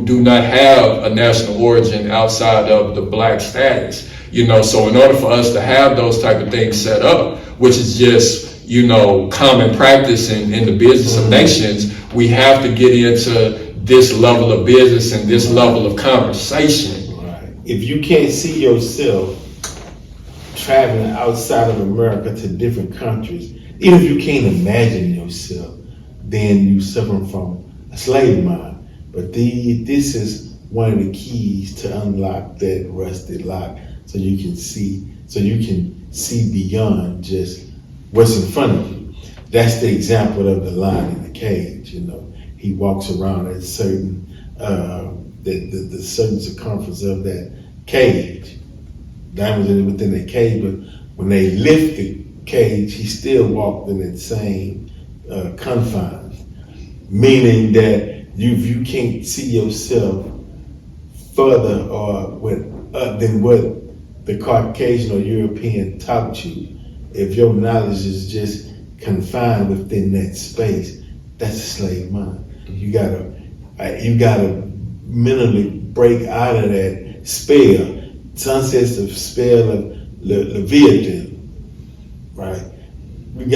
do not have a national origin outside of the black status. You know, so in order for us to have those type of things set up, which is just, you know, common practice in the business of nations, we have to get into this level of business and this level of conversation. Right. If you can't see yourself traveling outside of America to different countries, even if you can't imagine yourself, then you suffer from a slave mind. But this is one of the keys to unlock that rusted lock, so you can see beyond just what's in front of you. That's the example of the lion in the cage. You know, he walks around at certain the certain circumference of that cage. Diamonds within the cage, but when they lift the cage, he still walked in that same confines. Meaning that if you can't see yourself further than what the Caucasian or European taught you, if your knowledge is just confined within that space, that's a slave mind. You gotta mentally break out of that spell. Some says the spell of Leviathan, right? You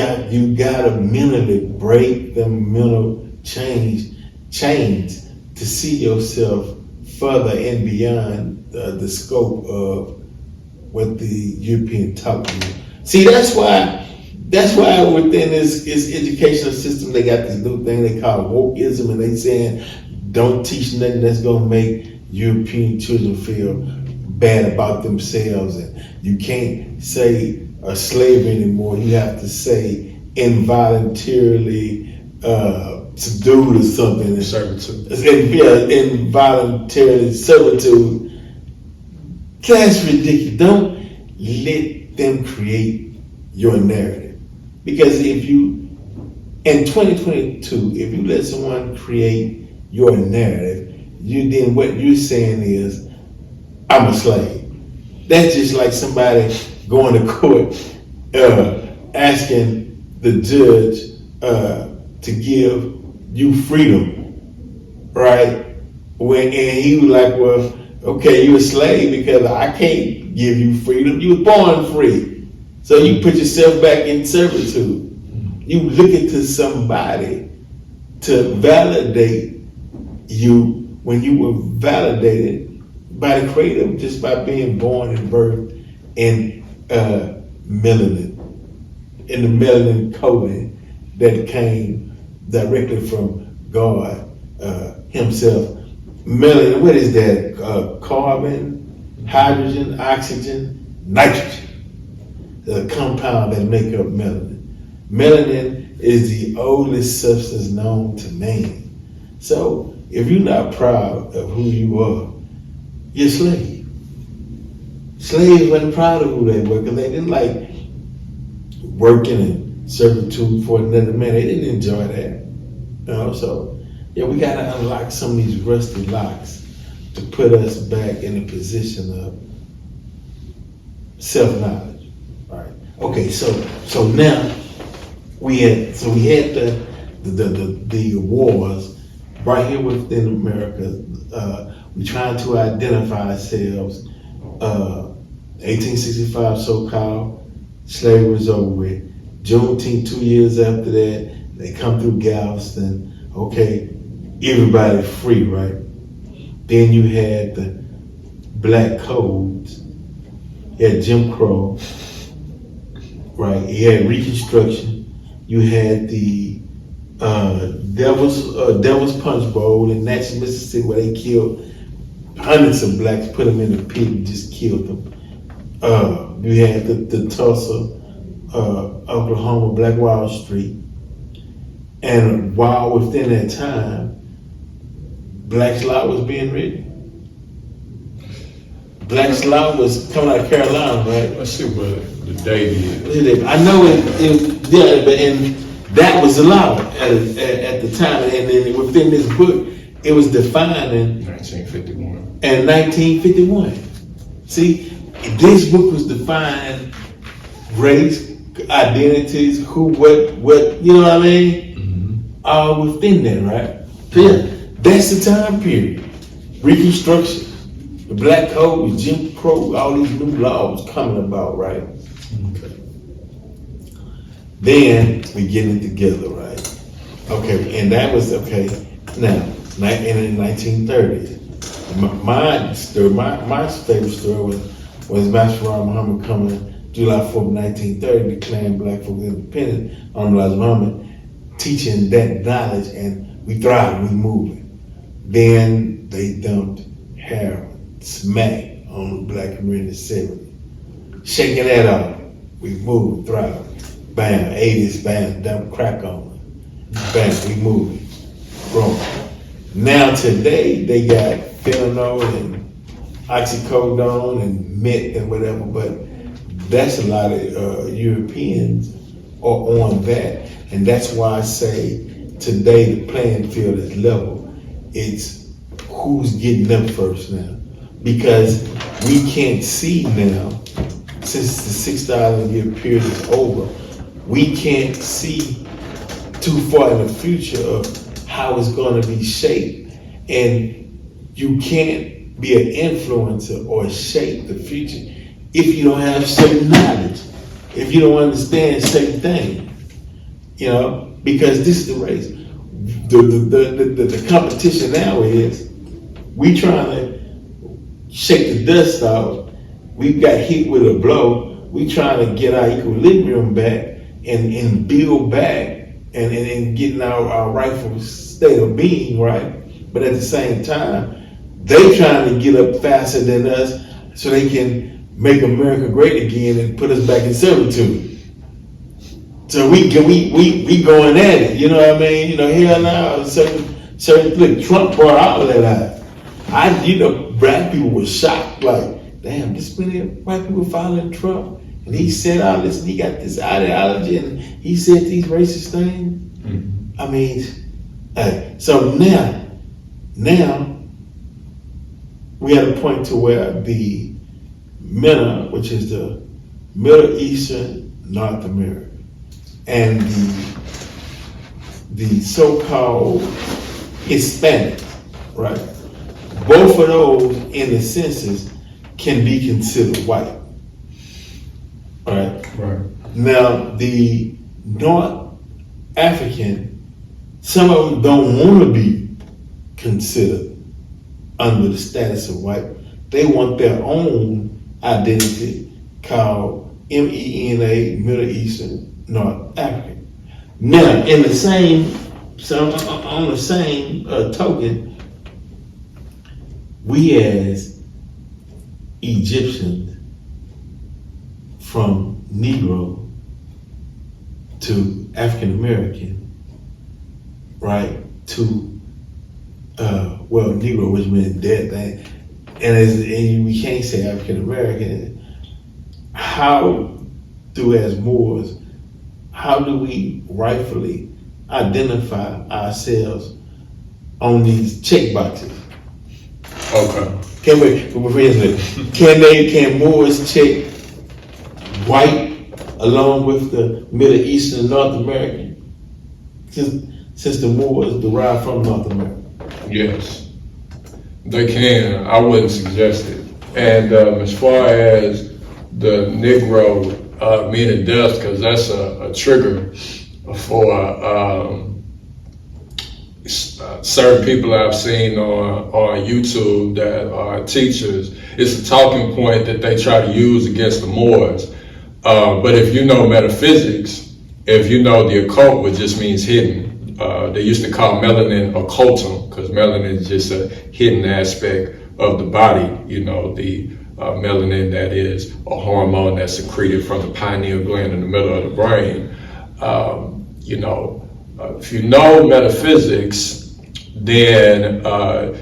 gotta mentally break the mental chains to see yourself further and beyond the scope of what the European taught you. See, that's why within this educational system they got this new thing they call wokeism, and they saying don't teach nothing that's gonna make European children feel bad about themselves, and you can't say a slave anymore. You have to say involuntarily subdued or something. Servitude. Involuntarily servitude. That's ridiculous. Don't let them create your narrative. Because if you, in 2022, if you let someone create your narrative, then what you're saying is, I'm a slave. That's just like somebody going to court asking the judge to give you freedom, right? And he was like, well, okay, you're a slave because I can't give you freedom. You were born free. So you put yourself back in servitude. You looking to somebody to validate you when you were validated by the Creator just by being born and birthed in melanin, in the melanin coding that came directly from God Himself. Melanin, what is that? Carbon, hydrogen, oxygen, nitrogen. The compound that make up melanin. Melanin is the oldest substance known to man. So if you're not proud of who you are, you're a slave. Slaves weren't proud of who they were because they didn't like working in servitude for another man. They didn't enjoy that. You know, so yeah, we gotta unlock some of these rusty locks to put us back in a position of self-knowledge. Right. Okay, so now we had the wars right here within America. We're trying to identify ourselves. 1865 so-called slavery was over with. Juneteenth 2 years after that, they come through Galveston. Okay, everybody free, right? Then you had the black codes. You had Jim Crow, right? You had Reconstruction. You had the Devil's Punch Bowl in Natchez, Mississippi, where they killed hundreds of blacks, put them in a pit and just killed them. You had the Tulsa, Oklahoma, Black Wall Street. And while within that time, Black's Law was being written. Black's Law was coming out of Carolina, right? Let's see what the date is. I know and that was allowed at the time. And then within this book, it was defined in 1951. In 1951. See, this book was defining race, identities, who, what, you know what I mean? All within that, right? So yeah, that's the time period. Reconstruction, the Black Code, Jim Crow, all these new laws coming about, right? Okay. Then we getting it together, right? Okay, and that was okay. Now, in the 1930s, my favorite story was Master Muhammad coming July 4th, 1930, declaring black folks independent on Elijah Muhammad, teaching that knowledge, and we thrive, we move it. Then they dumped heroin, smack on the black community in the 70s. Shaking that off, we move, thrive. Bam, 80s, bam, dump crack on it. Bam, we move it, growing. Now today, they got fentanyl and oxycodone and meth and whatever, but that's a lot of Europeans are on that. And that's why I say today the playing field is level. It's who's getting up first now. Because we can't see now, since the 6,000 year period is over, we can't see too far in the future of how it's going to be shaped. And you can't be an influencer or shape the future if you don't have certain knowledge, if you don't understand certain things. You know, because this is the race. The competition now is we trying to shake the dust off. We got hit with a blow. We trying to get our equilibrium back and build back and getting our rightful state of being, right? But at the same time, they trying to get up faster than us so they can make America great again and put us back in servitude. So we going at it, you know what I mean? You know, hell now, certain look, Trump brought all of that out. Black people were shocked, like, damn, this many white people following Trump, and he said all this, and he got this ideology, and he said these racist things. Mm-hmm. I mean, so now we at a point to where the MENA, which is the Middle Eastern North America, and the so-called Hispanic, right? Both of those, in the census, can be considered white, right? Right. Now, the North African, some of them don't want to be considered under the status of white. They want their own identity called MENA, Middle Eastern North African. Now, on the same token, we as Egyptians, from Negro to African American, right, to Negro, which means dead thing, and we can't say African American. How do, as Moors, how do we rightfully identify ourselves on these check boxes? Okay. Can Moors check white along with the Middle Eastern and North American? Since the Moors derived from North America. Yes, they can. I wouldn't suggest it. And as far as the Negro meaning death, because that's a trigger for certain people I've seen on YouTube that are teachers. It's a talking point that they try to use against the Moors. But if you know metaphysics if you know the occult, which just means hidden, they used to call melanin occultum because melanin is just a hidden aspect of the body. You know, the melanin that is a hormone that's secreted from the pineal gland in the middle of the brain. If you know metaphysics, then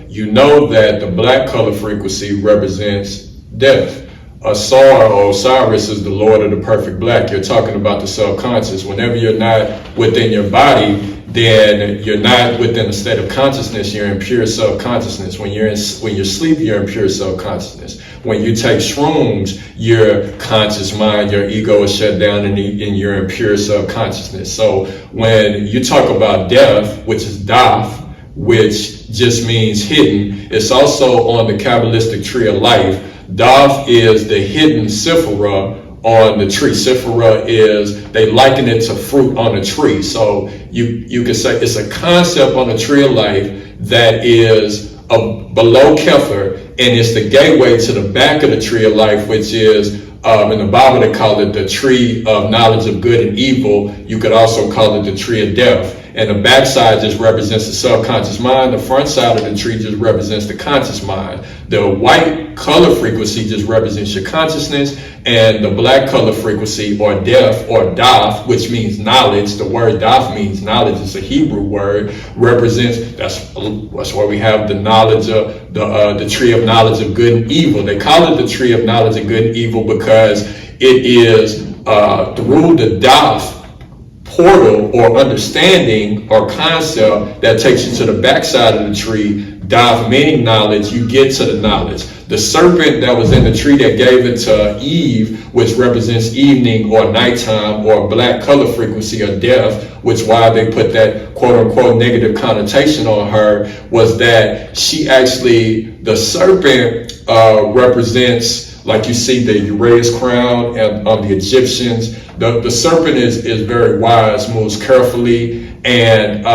you know that the black color frequency represents death. Asar or Osiris is the Lord of the perfect black. You're talking about the subconscious. Whenever you're not within your body, then you're not within a state of consciousness. You're in pure subconsciousness. When you're asleep, you're in pure subconsciousness. When you take shrooms, your conscious mind, your ego is shut down, and you're in pure subconsciousness. So when you talk about death, which is daf, which just means hidden, it's also on the Kabbalistic tree of life. Daf is the hidden sephira on the tree. Sephira is, they liken it to fruit on a tree. So you could say it's a concept on the tree of life that is below Kepher, and it's the gateway to the back of the tree of life, which is, in the Bible they call it the tree of knowledge of good and evil. You could also call it the tree of death. And the backside just represents the subconscious mind. The front side of the tree just represents the conscious mind. The white color frequency just represents your consciousness, and the black color frequency, or death, or daf, which means knowledge. The word daf means knowledge. It's a Hebrew word. Represents, that's why we have the knowledge of the tree of knowledge of good and evil. They call it the tree of knowledge of good and evil because it is through the daf portal or understanding or concept that takes you to the backside of the tree. Daf meaning knowledge, you get to the knowledge. The serpent that was in the tree that gave it to Eve, which represents evening or nighttime or black color frequency or death, which why they put that quote unquote negative connotation on her, was that she actually, the serpent represents, like you see the Uraeus crown of the Egyptians. The serpent is very wise, moves carefully, and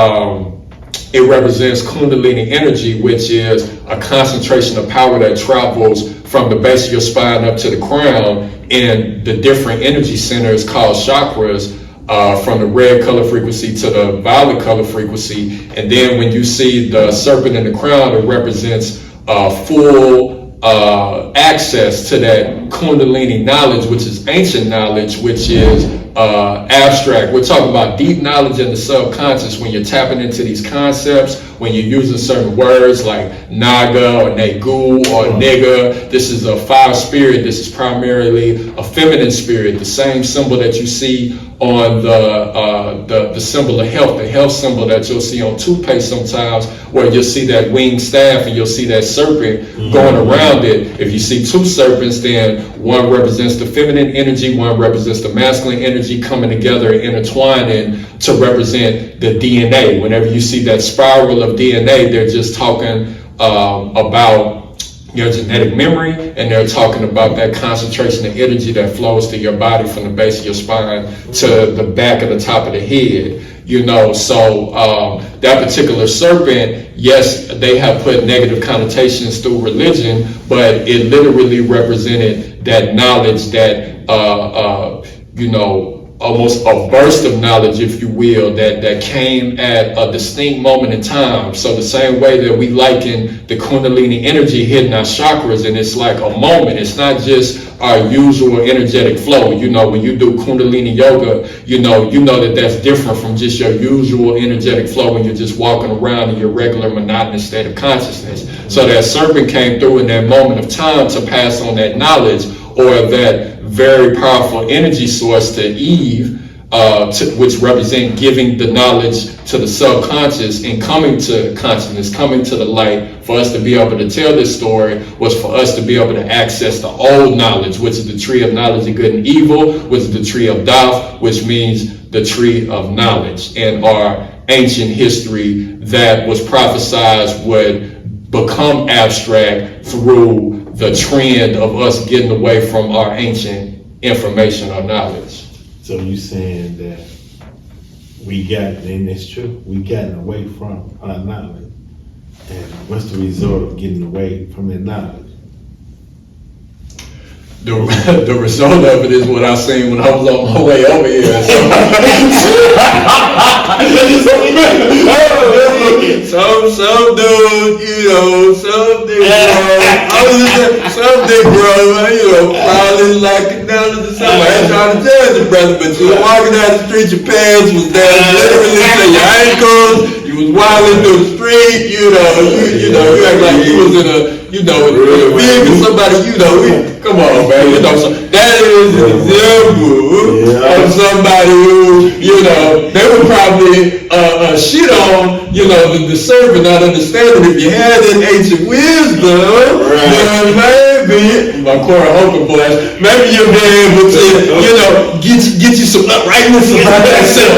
it represents Kundalini energy, which is a concentration of power that travels from the base of your spine up to the crown in the different energy centers called chakras, from the red color frequency to the violet color frequency. And then when you see the serpent in the crown, it represents full access to that Kundalini knowledge, which is ancient knowledge, which is abstract. We're talking about deep knowledge in the subconscious when you're tapping into these concepts, when you're using certain words like naga or negu or nigga. This is a fire spirit. This is primarily a feminine spirit, the same symbol that you see on the symbol of health, the health symbol that you'll see on toothpaste sometimes, where you'll see that winged staff and you'll see that serpent going around it. If you see two serpents, then one represents the feminine energy, one represents the masculine energy coming together and intertwining to represent the DNA. Whenever you see that spiral of DNA, they're just talking about your genetic memory, and they're talking about that concentration of energy that flows to your body from the base of your spine to the back of the top of the head. So that particular serpent, yes, they have put negative connotations through religion, but it literally represented that knowledge, that almost a burst of knowledge, if you will, that came at a distinct moment in time. So the same way that we liken the Kundalini energy hitting our chakras, and it's like a moment. It's not just our usual energetic flow. When you do Kundalini yoga, you know that that's different from just your usual energetic flow when you're just walking around in your regular monotonous state of consciousness. So that serpent came through in that moment of time to pass on that knowledge, or that very powerful energy source to Eve, which represent giving the knowledge to the subconscious and coming to consciousness, coming to the light. For us to be able to tell this story was for us to be able to access the old knowledge, which is the tree of knowledge of good and evil, which is the tree of Daf, which means the tree of knowledge. In our ancient history, that was prophesized would become abstract through the trend of us getting away from our ancient information or knowledge. So you saying that and it's true, we gotten away from our knowledge. And what's the result of getting away from that knowledge? the result of it is what I seen when I was on my way over here. Some dude, some big bro, probably like it down to the side. I ain't trying to judge the brother, but you was walking down the street, your pants was down, literally to your ankles, you was wilding through the street, you act like you was in a, vehicle, somebody, come on, man, so that is an example of somebody who, they would probably shit on, the servant, not understanding if you had that ancient wisdom, maybe, my Cora Hooker voice, maybe you'll be able to, get you some uprightness about yourself.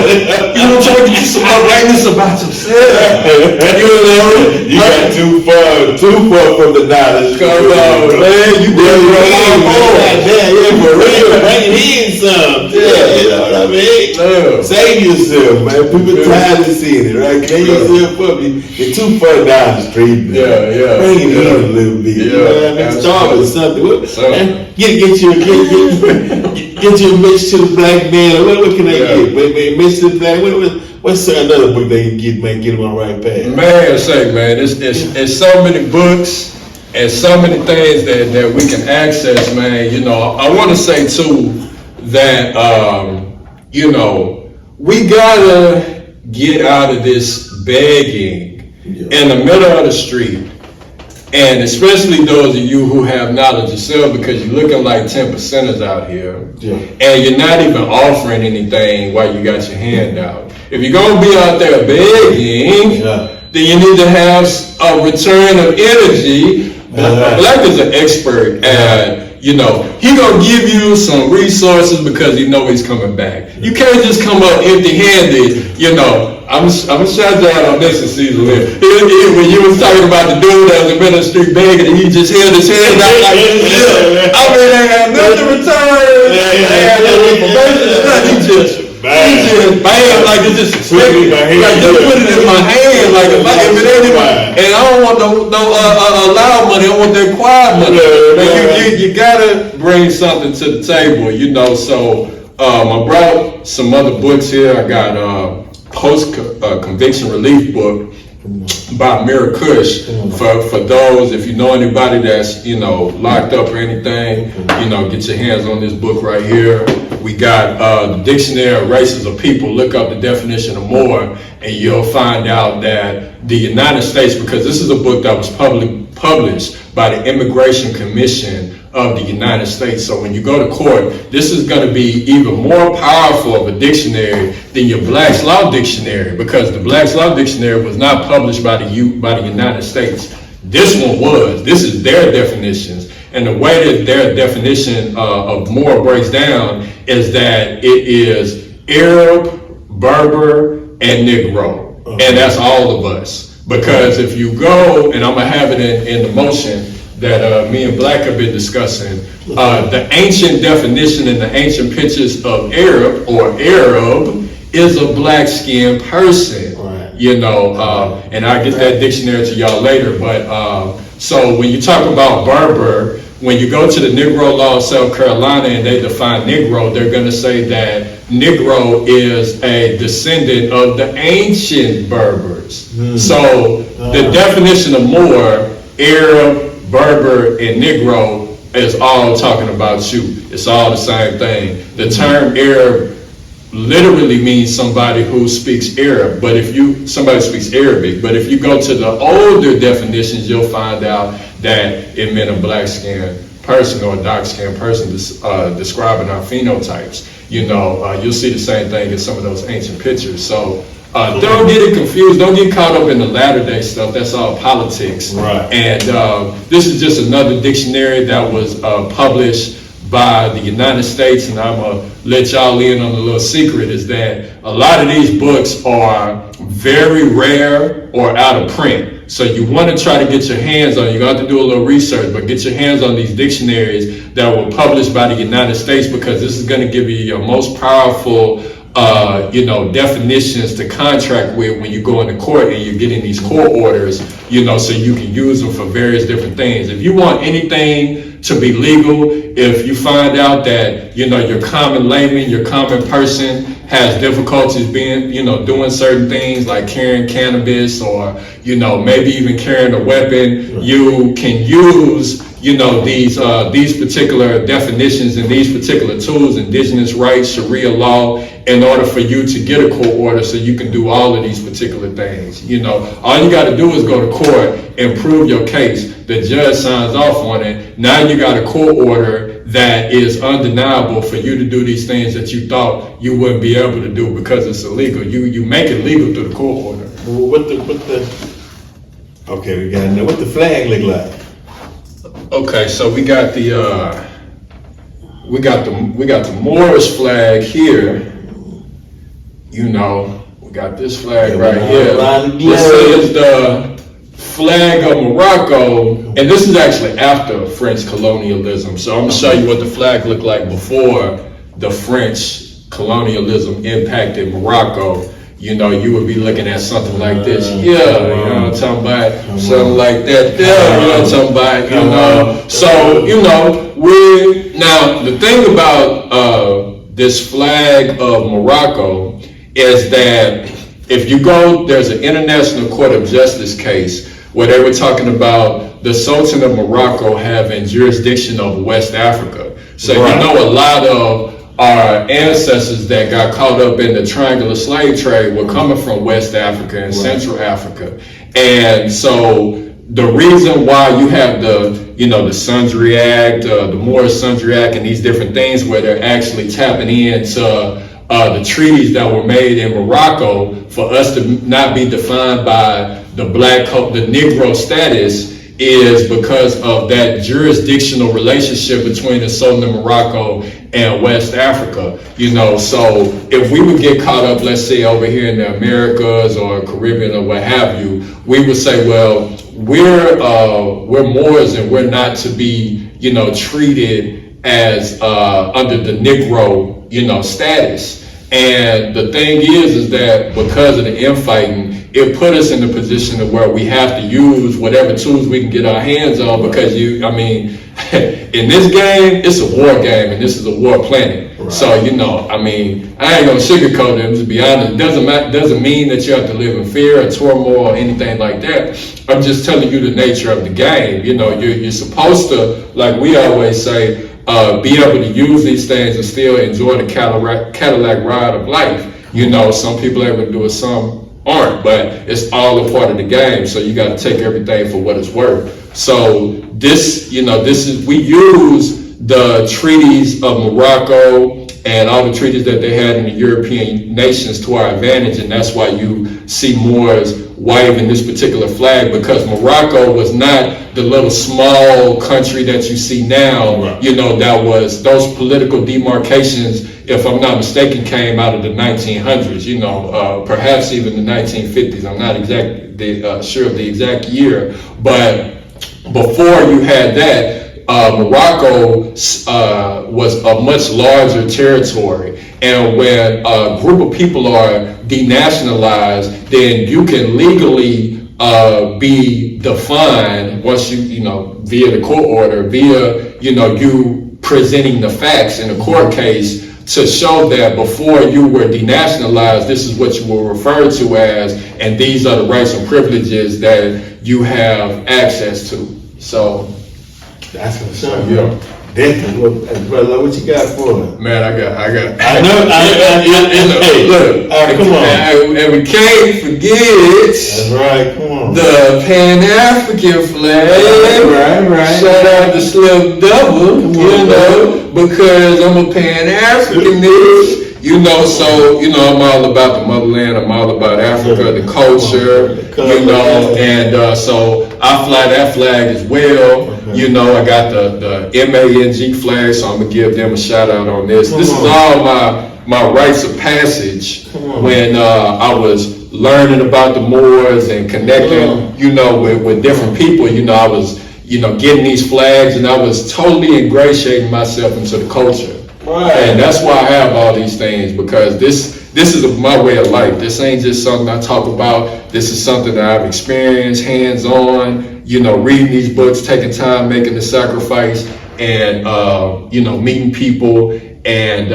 Try to get you some uprightness about yourself. You got too far from the knowledge. Come on, man, you been for real, bring in some. Yeah, you know what I mean? Save yourself, man. People tired of seeing it, right? Clean yourself up. You're too far down the street, man. Yeah. Bring it in a little bit. You know what I mean? Start with something. Get you a mix to the black man. What can they get? Mix to the black. What's another book they can get, man? Get them on the right path. Man, it's so many books and so many things that we can access, man. I want to say too that we gotta get out of this begging in the middle of the street. And especially those of you who have knowledge yourself, because you're looking like 10%ers out here, and you're not even offering anything while you got your hand out. If you're gonna be out there begging, then you need to have a return of energy. Black is an expert at, he gonna give you some resources because he know he's coming back. You can't just come up empty-handed, I'm gonna shout you out on this and Caesar here. When you was talking about the dude that was in the street begging and he just held his hand out like this. They had nothing to return. They had no information. He just bam, like it just expected. Like just put it in my hand, like if it ain't even, and I don't want no loud money, I want that quiet money. You gotta bring something to the table, So I brought some other books here. I got post-conviction relief book by Mira Kush. For those, if you know anybody that's, locked up or anything, get your hands on this book right here. We got the Dictionary of Races of People. Look up the definition of more, and you'll find out that the United States, because this is a book that was published by the Immigration Commission of the United States. So when you go to court, this is going to be even more powerful of a dictionary than your Black's Law Dictionary, because the Black's Law Dictionary was not published by the United States. This one was. This is their definitions. And the way that their definition of more breaks down is that it is Arab, Berber, and Negro. And that's all of us. Because if you go, and I'm going to have it in the motion that me and Black have been discussing, the ancient definition and the ancient pictures of Arab or Arab is a black-skinned person. And I'll get that dictionary to y'all later. But so when you talk about Berber, when you go to the Negro law of South Carolina and they define Negro, they're going to say that Negro is a descendant of the ancient Berbers. So the definition of more, Arab, Berber, and Negro is all talking about you. It's all the same thing. The term Arab literally means somebody who speaks Arab, but somebody speaks Arabic. But if you go to the older definitions, you'll find out that it meant a black-skinned person or a dark-skinned person describing our phenotypes. You'll see the same thing in some of those ancient pictures. So don't get it confused. Don't get caught up in the latter-day stuff. That's all politics. Right. And this is just another dictionary that was published by the United States, and I'm going to let y'all in on a little secret, is that a lot of these books are very rare or out of print. So you want to try to get your hands on, you're going to have to do a little research, but get your hands on these dictionaries that were published by the United States, because this is going to give you your most powerful definitions to contract with when you go into court and you're getting these court orders, so you can use them for various different things. If you want anything to be legal. If you find out that, you know, your common layman, your common person has difficulties being, you know, doing certain things like carrying cannabis or, you know, maybe even carrying a weapon, you can use, you know, these particular definitions and these particular tools, indigenous rights, Sharia law, in order for you to get a court order so you can do all of these particular things. You know, all you got to do is go to court and prove your case. The judge signs off on it. Now you got a court order that is undeniable for you to do these things that you thought you wouldn't be able to do because it's illegal. You make it legal through the court order. Okay, we got to know what the flag look like. Okay, so we got the Moorish flag here. You know, we got this flag right here. This is the flag of Morocco, and this is actually after French colonialism. So I'm gonna show you what the flag looked like before the French colonialism impacted Morocco. You know, you would be looking at something like this. Yeah, you know what I'm talking about? Something like that there, you know what I'm talking about? You know, so, you know, now the thing about this flag of Morocco is that if you go, there's an International Court of Justice case where they were talking about the Sultan of Morocco having jurisdiction over West Africa. So you know a lot of our ancestors that got caught up in the triangular slave trade were coming from West Africa and Central Africa. And so the reason why you have the, you know, the Sundry Act, the Moorish Sundry Act and these different things where they're actually tapping into the treaties that were made in Morocco for us to not be defined by the the Negro status is because of that jurisdictional relationship between the Sultan of Morocco and West Africa. You know, so if we would get caught up, let's say over here in the Americas or Caribbean or what have you, we would say, well, we're Moors and we're not to be, you know, treated as under the Negro, you know, status. And the thing is that because of the infighting, it put us in the position of where we have to use whatever tools we can get our hands on because in this game, it's a war game and this is a war planet. Right. So, you know, I mean, I ain't gonna sugarcoat it, to be honest. It doesn't mean that you have to live in fear or turmoil or anything like that. I'm just telling you the nature of the game. You know, you're supposed to, like we always say, be able to use these things and still enjoy the Cadillac ride of life. You know, some people are able to do it, some aren't, but it's all a part of the game. So you got to take everything for what it's worth. So this, you know, we use the treaties of Morocco and all the treaties that they had in the European nations to our advantage, and that's why you see Moors waving this particular flag, because Morocco was not the little small country that you see now. Right. You know, that was those political demarcations, if I'm not mistaken, came out of the 1900s, you know, perhaps even the 1950s. I'm not exactly sure of the exact year, but before you had that, Morocco was a much larger territory. And when a group of people are denationalized, then you can legally be defined once you know, via the court order, via, you know, you presenting the facts in a court case to show that before you were denationalized, this is what you were referred to as, and these are the rights and privileges that you have access to. So that's what's up. Yeah. Definitely. Brother, what you got for me? Man, I got. I know. Hey, look, come on. And we can't forget. That's right. Come on. The Pan-African flag. Right. Shout out to Slim Double. You know, because I'm a Pan-Africanist. You know, so, you know, I'm all about the motherland, I'm all about Africa, the culture, you know, and so I fly that flag as well. You know, I got the MANG flag, so I'm gonna give them a shout out on this. This is all my rites of passage when I was learning about the Moors and connecting, you know, with different people. You know, I was, you know, getting these flags and I was totally ingratiating myself into the culture. Right. And that's why I have all these things, because this is my way of life. This ain't just something I talk about. This is something that I've experienced hands-on, you know, reading these books, taking time, making the sacrifice. and meeting people, and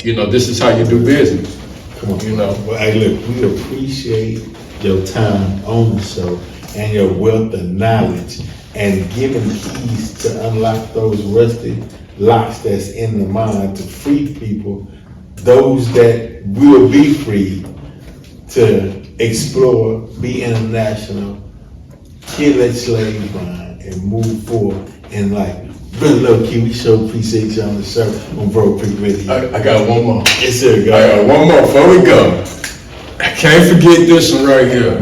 this is how you do business. Come on, Well, hey, look, we appreciate your time on the show and your wealth of knowledge and giving keys to unlock those rusty locks that's in the mind to free people, those that will be free to explore, be international, kill that slave grind, and move forward in life. Brother Low Key, we sure appreciate you on the show on Bro Creek Radio. I got one more. Yes, sir. Go I ahead. got one more before we go. I can't forget this one right here.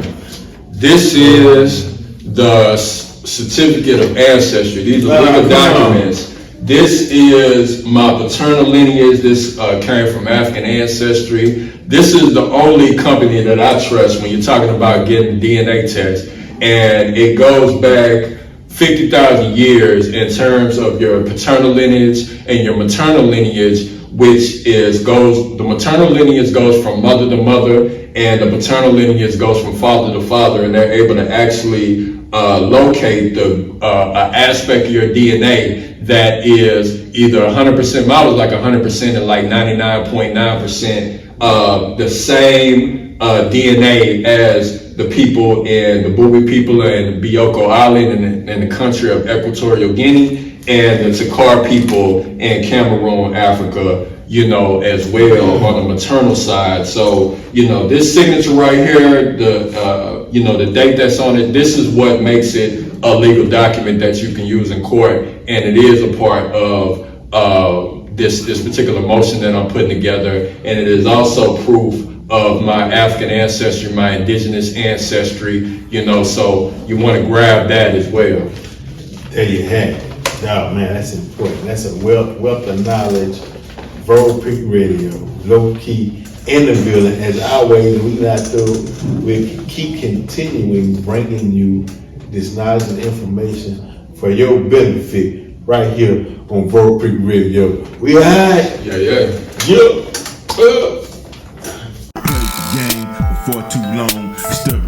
This is the certificate of ancestry. These are legal documents. This is my paternal lineage. This came from African ancestry. This is the only company that I trust when you're talking about getting DNA tests. And it goes back 50,000 years in terms of your paternal lineage and your maternal lineage, the maternal lineage goes from mother to mother, and the paternal lineage goes from father to father, and they're able to actually locate the aspect of your DNA that is either 100%, mine was like 100% and like 99.9% the same DNA as the people in the Bubi people in Bioko Island in the country of Equatorial Guinea, and the Takar people in Cameroon, Africa, as well on the maternal side. So, this signature right here, the date that's on it, this is what makes it a legal document that you can use in court, and it is a part of this particular motion that I'm putting together, and it is also proof of my African ancestry, my indigenous ancestry, so you want to grab that as well. There you have it. Oh man, that's important. That's a wealth of knowledge. Verbal Creek Radio, Low Key in the building. As always, we not through. We keep continuing bringing you this knowledge and information for your benefit right here on Verbal Creek Radio. We alright? Yeah. Yeah. Played the game before too long. Stir